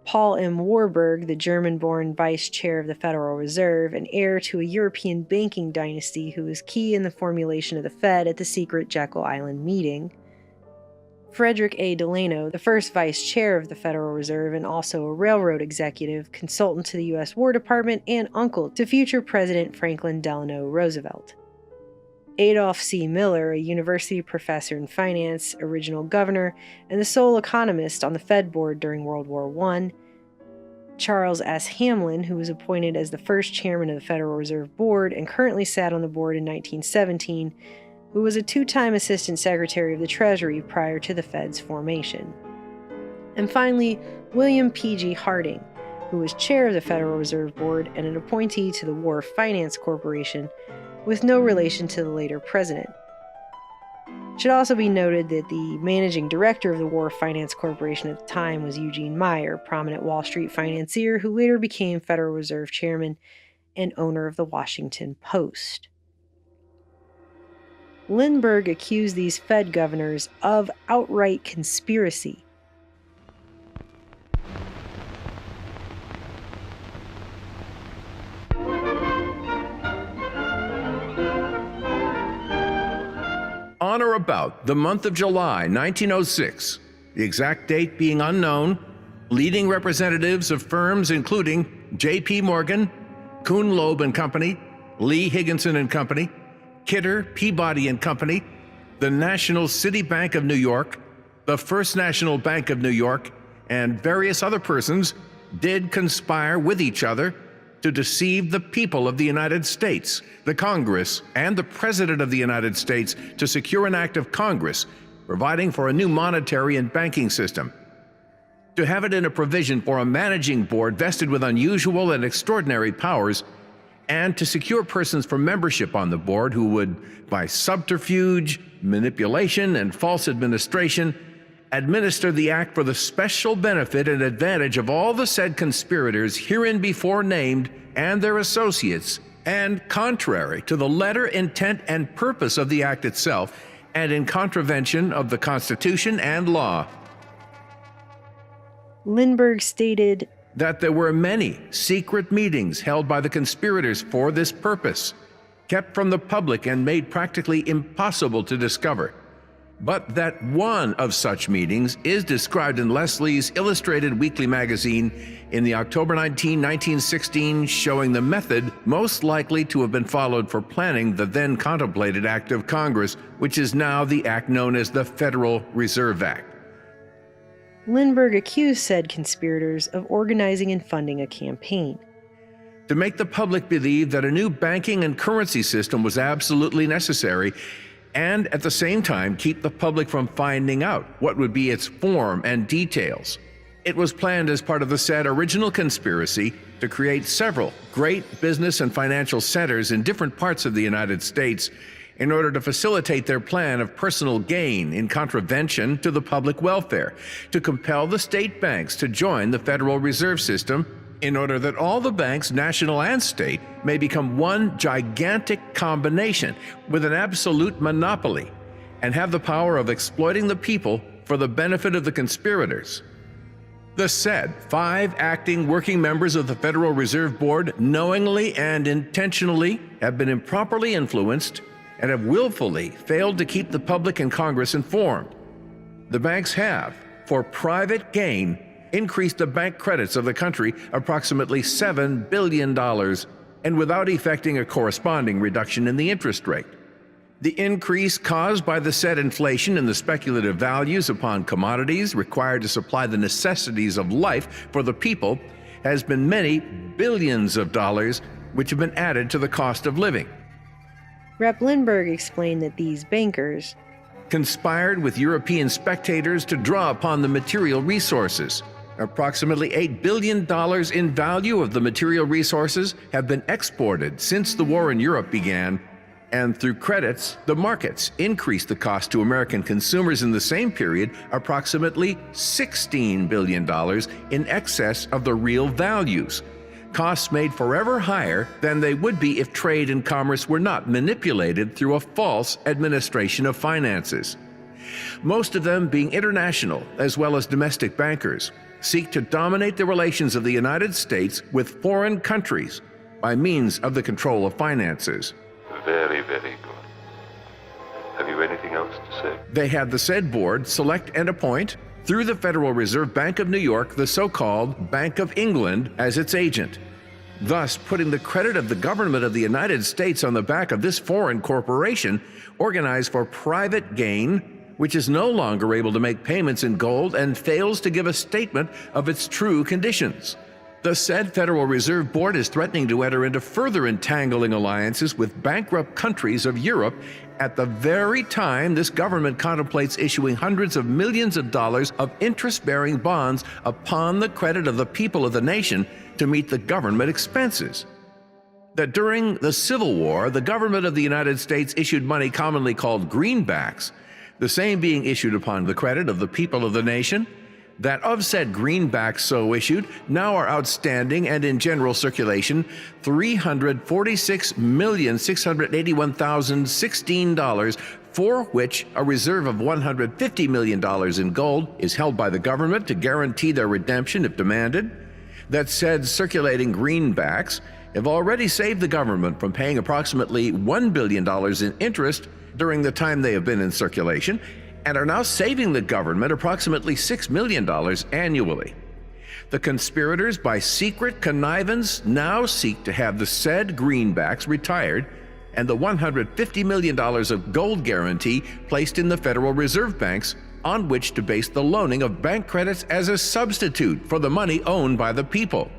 Paul M. Warburg, the German-born vice chair of the Federal Reserve and heir to a European banking dynasty who was key in the formulation of the Fed at the secret Jekyll Island meeting. Frederick A. Delano, the first vice chair of the Federal Reserve and also a railroad executive, consultant to the U.S. War Department, and uncle to future President Franklin Delano Roosevelt. Adolph C. Miller, a university professor in finance, original governor, and the sole economist on the Fed board during World War I. Charles S. Hamlin, who was appointed as the first chairman of the Federal Reserve Board and currently sat on the board in 1917, who was a 2-time assistant secretary of the Treasury prior to the Fed's formation. And finally, William P.G. Harding, who was chair of the Federal Reserve Board and an appointee to the War Finance Corporation, with no relation to the later president. It should also be noted that the managing director of the War Finance Corporation at the time was Eugene Meyer, prominent Wall Street financier who later became Federal Reserve chairman and owner of the Washington Post. Lindbergh accused these Fed governors of outright conspiracy. On or about the month of July 1906, the exact date being unknown, leading representatives of firms including J.P. Morgan, Kuhn Loeb and Company, Lee Higginson and Company, Kidder, Peabody and Company, the National City Bank of New York, the First National Bank of New York, and various other persons did conspire with each other to deceive the people of the United States, the Congress, and the President of the United States to secure an act of Congress providing for a new monetary and banking system, to have it in a provision for a managing board vested with unusual and extraordinary powers, and to secure persons for membership on the board who would, by subterfuge, manipulation, and false administration, administer the act for the special benefit and advantage of all the said conspirators hereinbefore named and their associates, and contrary to the letter, intent, and purpose of the act itself, and in contravention of the Constitution and law. Lindbergh stated that there were many secret meetings held by the conspirators for this purpose, kept from the public and made practically impossible to discover, but that one of such meetings is described in Leslie's Illustrated Weekly magazine in the October 19, 1916, showing the method most likely to have been followed for planning the then contemplated act of Congress, which is now the act known as the Federal Reserve Act. Lindbergh accused said conspirators of organizing and funding a campaign to make the public believe that a new banking and currency system was absolutely necessary, and at the same time keep the public from finding out what would be its form and details. It was planned as part of the said original conspiracy to create several great business and financial centers in different parts of the United States in order to facilitate their plan of personal gain in contravention to the public welfare, to compel the state banks to join the Federal Reserve System in order that all the banks, national and state, may become one gigantic combination with an absolute monopoly and have the power of exploiting the people for the benefit of the conspirators. The said 5 acting working members of the Federal Reserve Board knowingly and intentionally have been improperly influenced and have willfully failed to keep the public and Congress informed. The banks have, for private gain, increased the bank credits of the country approximately $7 billion and without effecting a corresponding reduction in the interest rate. The increase caused by the said inflation in the speculative values upon commodities required to supply the necessities of life for the people has been many billions of dollars which have been added to the cost of living. Rep. Lindbergh explained that these bankers conspired with European spectators to draw upon the material resources. Approximately $8 billion in value of the material resources have been exported since the war in Europe began, and through credits, the markets increased the cost to American consumers in the same period approximately $16 billion in excess of the real values. Costs made forever higher than they would be if trade and commerce were not manipulated through a false administration of finances. Most of them being international as well as domestic bankers, seek to dominate the relations of the United States with foreign countries by means of the control of finances. Very, very good. Have you anything else to say? They had the said board select and appoint, through the Federal Reserve Bank of New York, the so-called Bank of England as its agent, thus putting the credit of the government of the United States on the back of this foreign corporation organized for private gain, which is no longer able to make payments in gold and fails to give a statement of its true conditions. The said Federal Reserve Board is threatening to enter into further entangling alliances with bankrupt countries of Europe at the very time this government contemplates issuing hundreds of millions of dollars of interest-bearing bonds upon the credit of the people of the nation to meet the government expenses. That during the Civil War, the government of the United States issued money commonly called greenbacks, the same being issued upon the credit of the people of the nation, that of said greenbacks so issued now are outstanding and in general circulation $346,681,016, for which a reserve of $150 million in gold is held by the government to guarantee their redemption if demanded. That said circulating greenbacks have already saved the government from paying approximately $1 billion in interest during the time they have been in circulation, and are now saving the government approximately $6 million annually. The conspirators, by secret connivance, now seek to have the said greenbacks retired and the $150 million of gold guarantee placed in the Federal Reserve banks, on which to base the loaning of bank credits as a substitute for the money owned by the people.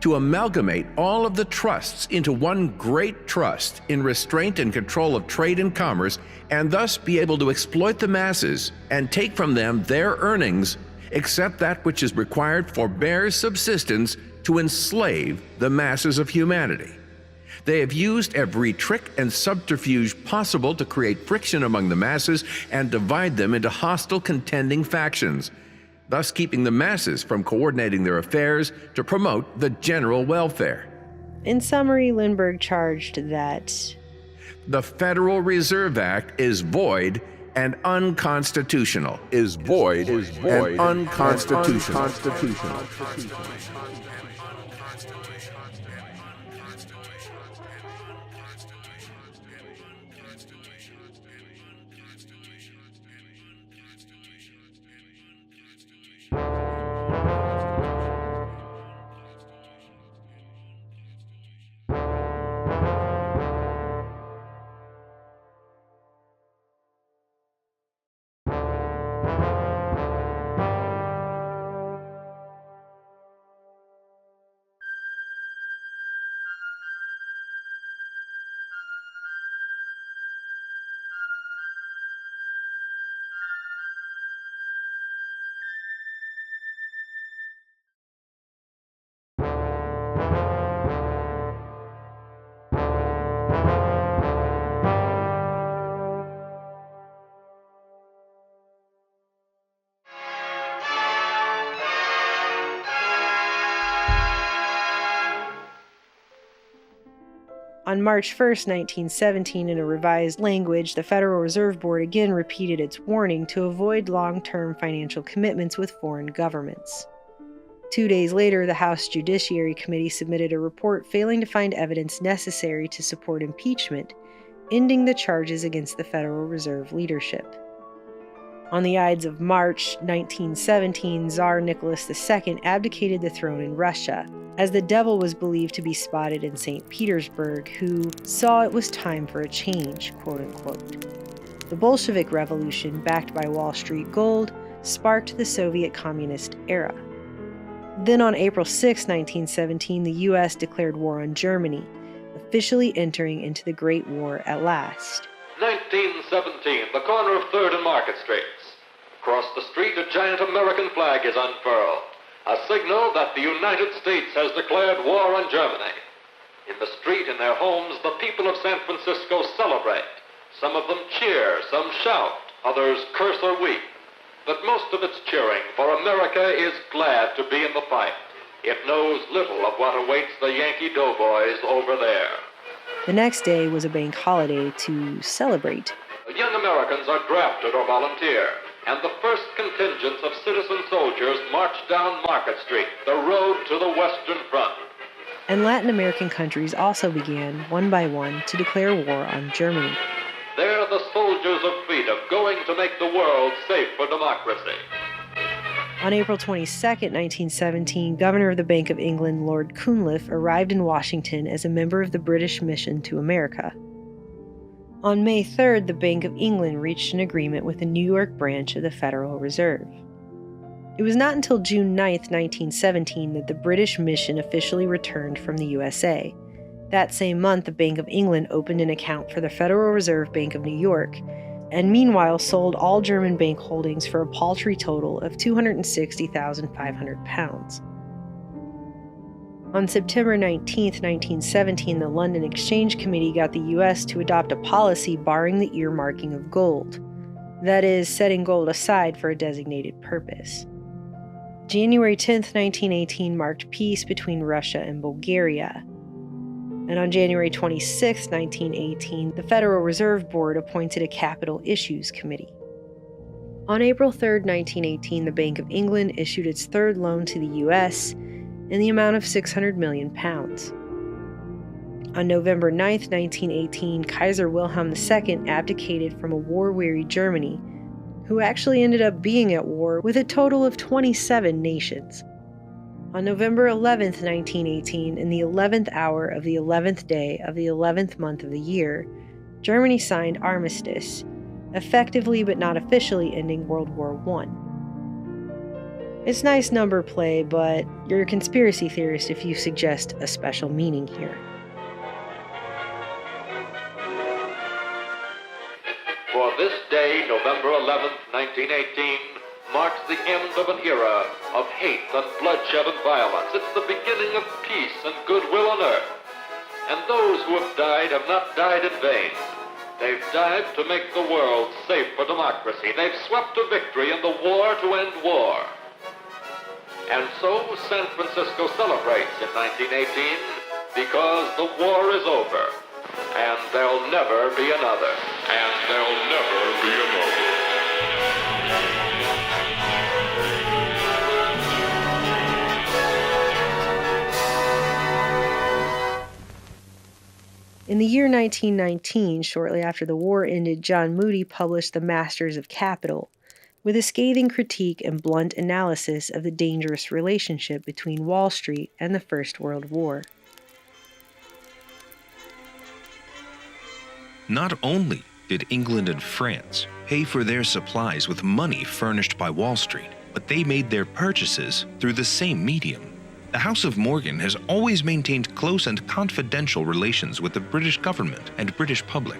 To amalgamate all of the trusts into one great trust in restraint and control of trade and commerce, and thus be able to exploit the masses and take from them their earnings, except that which is required for bare subsistence, to enslave the masses of humanity. They have used every trick and subterfuge possible to create friction among the masses and divide them into hostile contending factions, thus keeping the masses from coordinating their affairs to promote the general welfare. In summary, Lindbergh charged that the Federal Reserve Act is void and unconstitutional. And unconstitutional. On March 1, 1917, in a revised language, the Federal Reserve Board again repeated its warning to avoid long-term financial commitments with foreign governments. 2 days later, the House Judiciary Committee submitted a report failing to find evidence necessary to support impeachment, ending the charges against the Federal Reserve leadership. On the Ides of March 1917, Tsar Nicholas II abdicated the throne in Russia, as the devil was believed to be spotted in St. Petersburg, who saw it was time for a change, quote-unquote. The Bolshevik Revolution, backed by Wall Street gold, sparked the Soviet communist era. Then on April 6, 1917, the U.S. declared war on Germany, officially entering into the Great War at last. 1917, the corner of 3rd and Market Streets. Across the street, a giant American flag is unfurled, a signal that the United States has declared war on Germany. In the street, in their homes, the people of San Francisco celebrate. Some of them cheer, some shout, others curse or weep. But most of its cheering, for America is glad to be in the fight. It knows little of what awaits the Yankee doughboys over there. The next day was a bank holiday to celebrate. Young Americans are drafted or volunteer, and the first contingents of citizen soldiers march down Market Street, the road to the Western Front. And Latin American countries also began, one by one, to declare war on Germany. They're the soldiers of freedom, going to make the world safe for democracy. On April 22, 1917, Governor of the Bank of England, Lord Cunliffe, arrived in Washington as a member of the British mission to America. On May 3rd, the Bank of England reached an agreement with the New York branch of the Federal Reserve. It was not until June 9, 1917, that the British mission officially returned from the USA. That same month, the Bank of England opened an account for the Federal Reserve Bank of New York, and meanwhile sold all German bank holdings for a paltry total of £260,500. On September 19, 1917, the London Exchange Committee got the U.S. to adopt a policy barring the earmarking of gold, that is, setting gold aside for a designated purpose. January 10, 1918 marked peace between Russia and Bulgaria. And on January 26, 1918, the Federal Reserve Board appointed a Capital Issues Committee. On April 3, 1918, the Bank of England issued its third loan to the U.S. in the amount of £600 million. On November 9, 1918, Kaiser Wilhelm II abdicated from a war-weary Germany, who actually ended up being at war with a total of 27 nations. On November 11, 1918, in the 11th hour of the 11th day of the 11th month of the year, Germany signed armistice, effectively but not officially ending World War I. It's nice number play, but you're a conspiracy theorist if you suggest a special meaning here. For this day, November 11th, 1918, marks the end of an era of hate and bloodshed and violence. It's the beginning of peace and goodwill on earth. And those who have died have not died in vain. They've died to make the world safe for democracy. They've swept to victory in the war to end war. And so San Francisco celebrates in 1918 because the war is over. And there'll never be another. And there'll never be another. In the year 1919, shortly after the war ended, John Moody published The Masters of Capital, with a scathing critique and blunt analysis of the dangerous relationship between Wall Street and the First World War. Not only did England and France pay for their supplies with money furnished by Wall Street, but they made their purchases through the same medium. The House of Morgan has always maintained close and confidential relations with the British government and British public.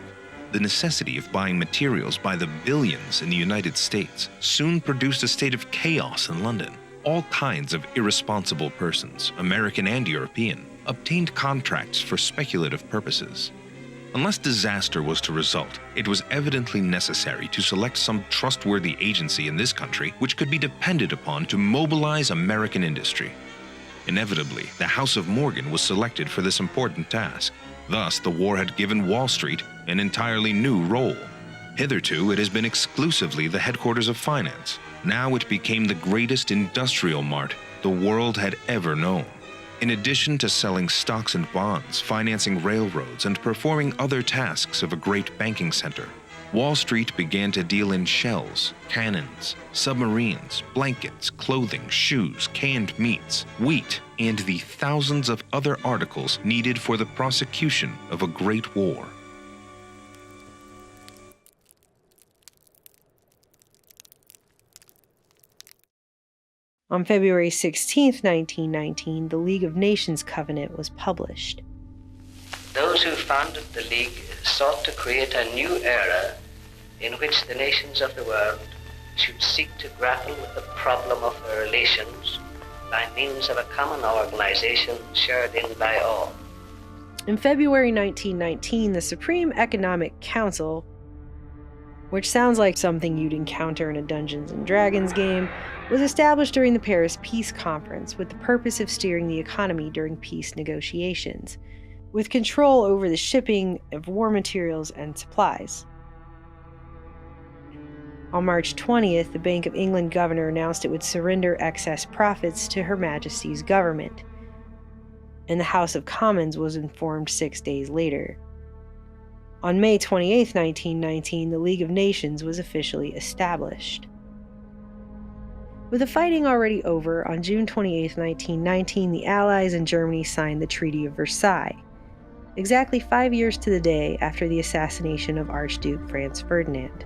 The necessity of buying materials by the billions in the United States soon produced a state of chaos in London. All kinds of irresponsible persons, American and European, obtained contracts for speculative purposes. Unless disaster was to result, it was evidently necessary to select some trustworthy agency in this country which could be depended upon to mobilize American industry. Inevitably, the House of Morgan was selected for this important task. Thus, the war had given Wall Street an entirely new role. Hitherto, it has been exclusively the headquarters of finance. Now it became the greatest industrial mart the world had ever known. In addition to selling stocks and bonds, financing railroads, and performing other tasks of a great banking center, Wall Street began to deal in shells, cannons, submarines, blankets, clothing, shoes, canned meats, wheat, and the thousands of other articles needed for the prosecution of a great war. On February 16, 1919, the League of Nations Covenant was published. Those who founded the League sought to create a new era in which the nations of the world should seek to grapple with the problem of their relations by means of a common organization shared in by all. In February 1919, the Supreme Economic Council, which sounds like something you'd encounter in a Dungeons & Dragons game, was established during the Paris Peace Conference with the purpose of steering the economy during peace negotiations, with control over the shipping of war materials and supplies. On March 20th, the Bank of England governor announced it would surrender excess profits to Her Majesty's government, and the House of Commons was informed 6 days later. On May 28, 1919, the League of Nations was officially established. With the fighting already over, on June 28, 1919, the Allies and Germany signed the Treaty of Versailles, exactly 5 years to the day after the assassination of Archduke Franz Ferdinand.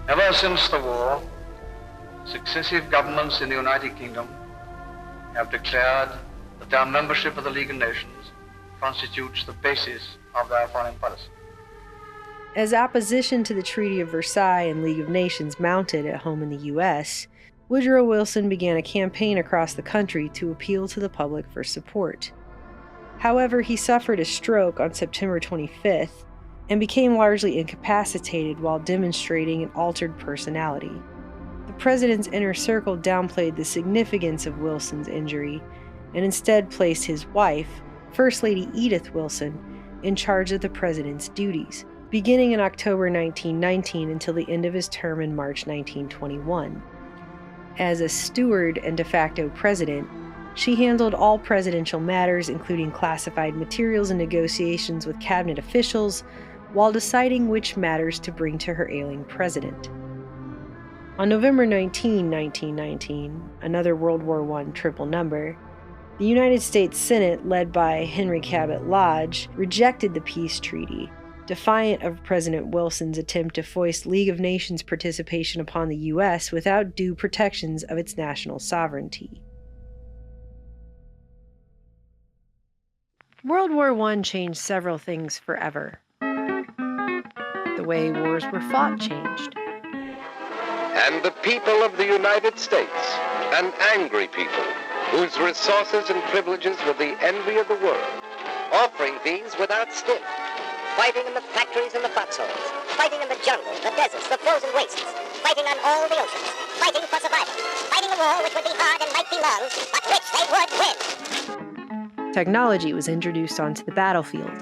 Ever since the war, successive governments in the United Kingdom have declared that their membership of the League of Nations constitutes the basis of their foreign policy. As opposition to the Treaty of Versailles and League of Nations mounted at home in the U.S., Woodrow Wilson began a campaign across the country to appeal to the public for support. However, he suffered a stroke on September 25th and became largely incapacitated while demonstrating an altered personality. The president's inner circle downplayed the significance of Wilson's injury and instead placed his wife, First Lady Edith Wilson, in charge of the president's duties, beginning in October 1919 until the end of his term in March 1921. As a steward and de facto president, she handled all presidential matters, including classified materials and negotiations with cabinet officials, while deciding which matters to bring to her ailing president. On November 19, 1919, another World War I triple number, the United States Senate, led by Henry Cabot Lodge, rejected the peace treaty, defiant of President Wilson's attempt to foist League of Nations participation upon the U.S. without due protections of its national sovereignty. World War I changed several things forever. The way wars were fought changed. And the people of the United States, an angry people, whose resources and privileges were the envy of the world, offering these without stint, fighting in the factories and the foxholes, fighting in the jungle, the deserts, the frozen wastes, fighting on all the oceans, fighting for survival, fighting a war which would be hard and might be long, but which they would win. Technology was introduced onto the battlefield.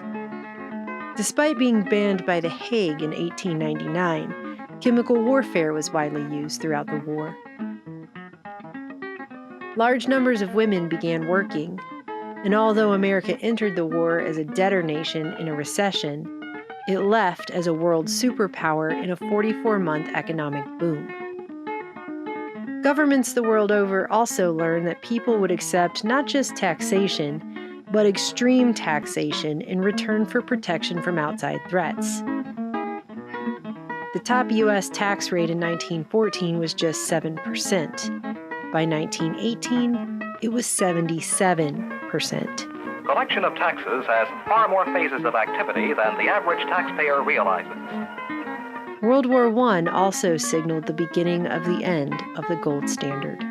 Despite being banned by The Hague in 1899, chemical warfare was widely used throughout the war. Large numbers of women began working, and although America entered the war as a debtor nation in a recession, it left as a world superpower in a 44-month economic boom. Governments the world over also learned that people would accept not just taxation, but extreme taxation in return for protection from outside threats. The top U.S. tax rate in 1914 was just 7%. By 1918, it was 77%. Collection of taxes has far more phases of activity than the average taxpayer realizes. World War I also signaled the beginning of the end of the gold standard.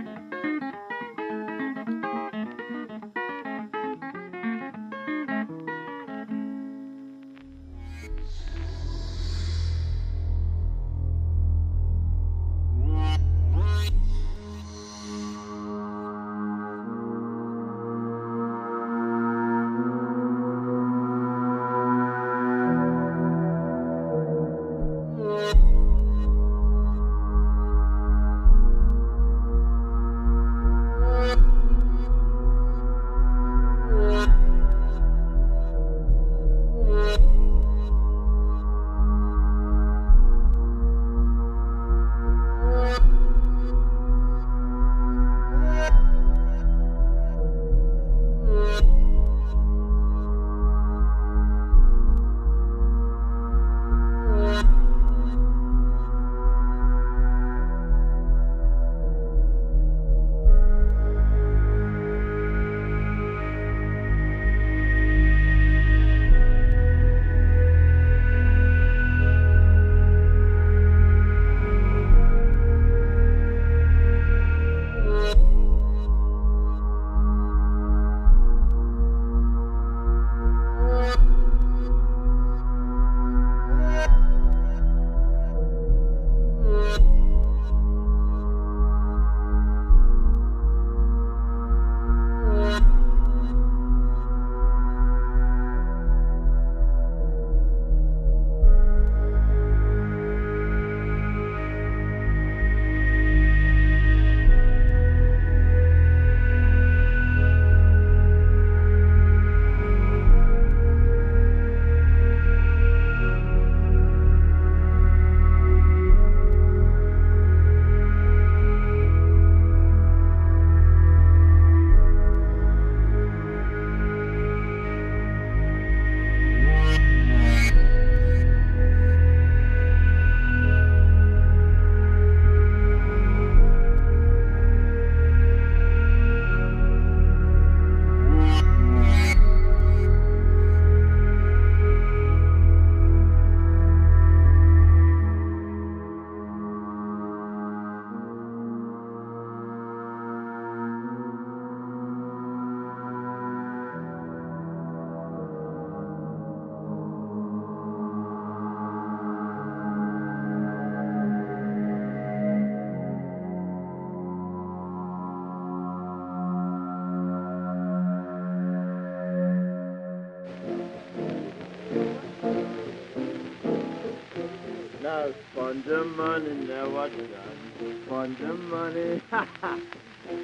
I spend the money, never done. Spend the money, ha ha.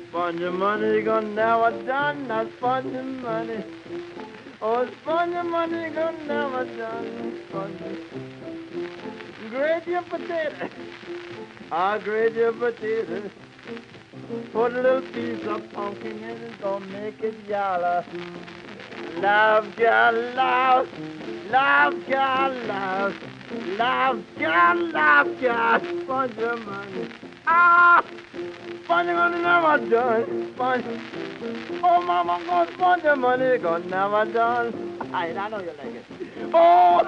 Spend the money, gonna never done. I spend the money. Oh, spend the money, gonna never done. Spend the... Grate your potato. I grate your potato. Put a little piece of pumpkin in it, gonna make it yellow. Love, girl, love. Love, girl, love. Love, girl, love, girl. Spend your money. Ah! Spend the money, never done. Spend. Oh, mama, gonna spend the money, gonna never done. I know you like it. Oh,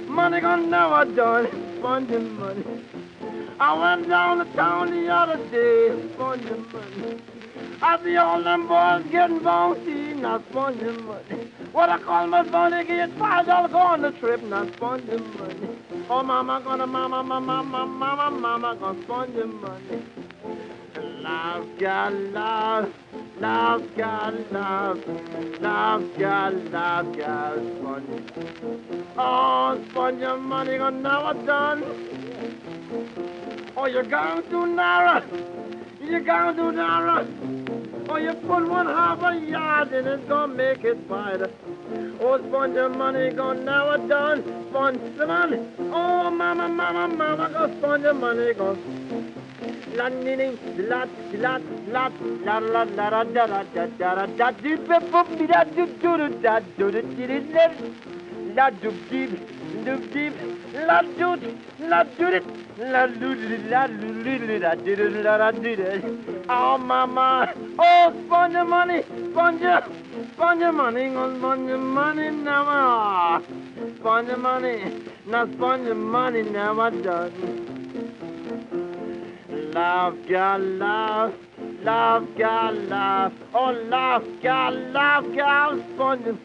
money gonna never done. Spend the money. I went down to town the other day, spend the money. I see all them boys getting bouncy, not spend the money. What I call my money, get $5 go on the trip, not spend the money. Oh, mama gonna, mama gonna spend the money. Love, God, love. Love, God, love. Love, God, love, God, spend. Oh, spend your money, gonna never done. Oh, you're going too narrow. You're going too narrow. Oh, you put 1/2 a yard and it's gonna make it wider. Oh, spend your money, gonna never done. Spend the money. Oh, mama, go spend your money, go. La nini, la la la la la la la da da da da da do be da do do da do do la do deep la do it la do la do. Oh mama, oh spend your money, spend your money, spend your money never. Spend your money, not spend your money never done. Love, God, love. Love, God, love. Oh, love, God, spend your...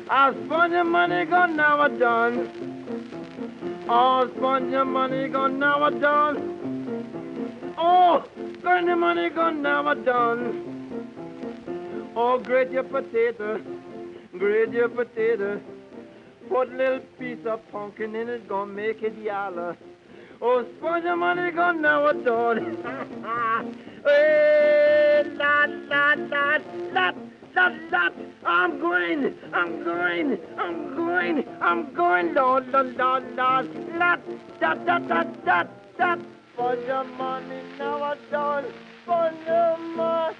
I spend your money, gonna never done. Oh, spend your money, gonna never done. Oh, spend your money, gonna never done. Oh, grate your potato. Grate your potato. Put a little piece of pumpkin in it, gonna make it yellow. Oh, spend your money, gonna never done. Hey, la, la, la, la, la, la. I'm going, Lord, Lord, Lord, Lord. La, da, da, da, da, da. Spend your money, never done. Spend your money.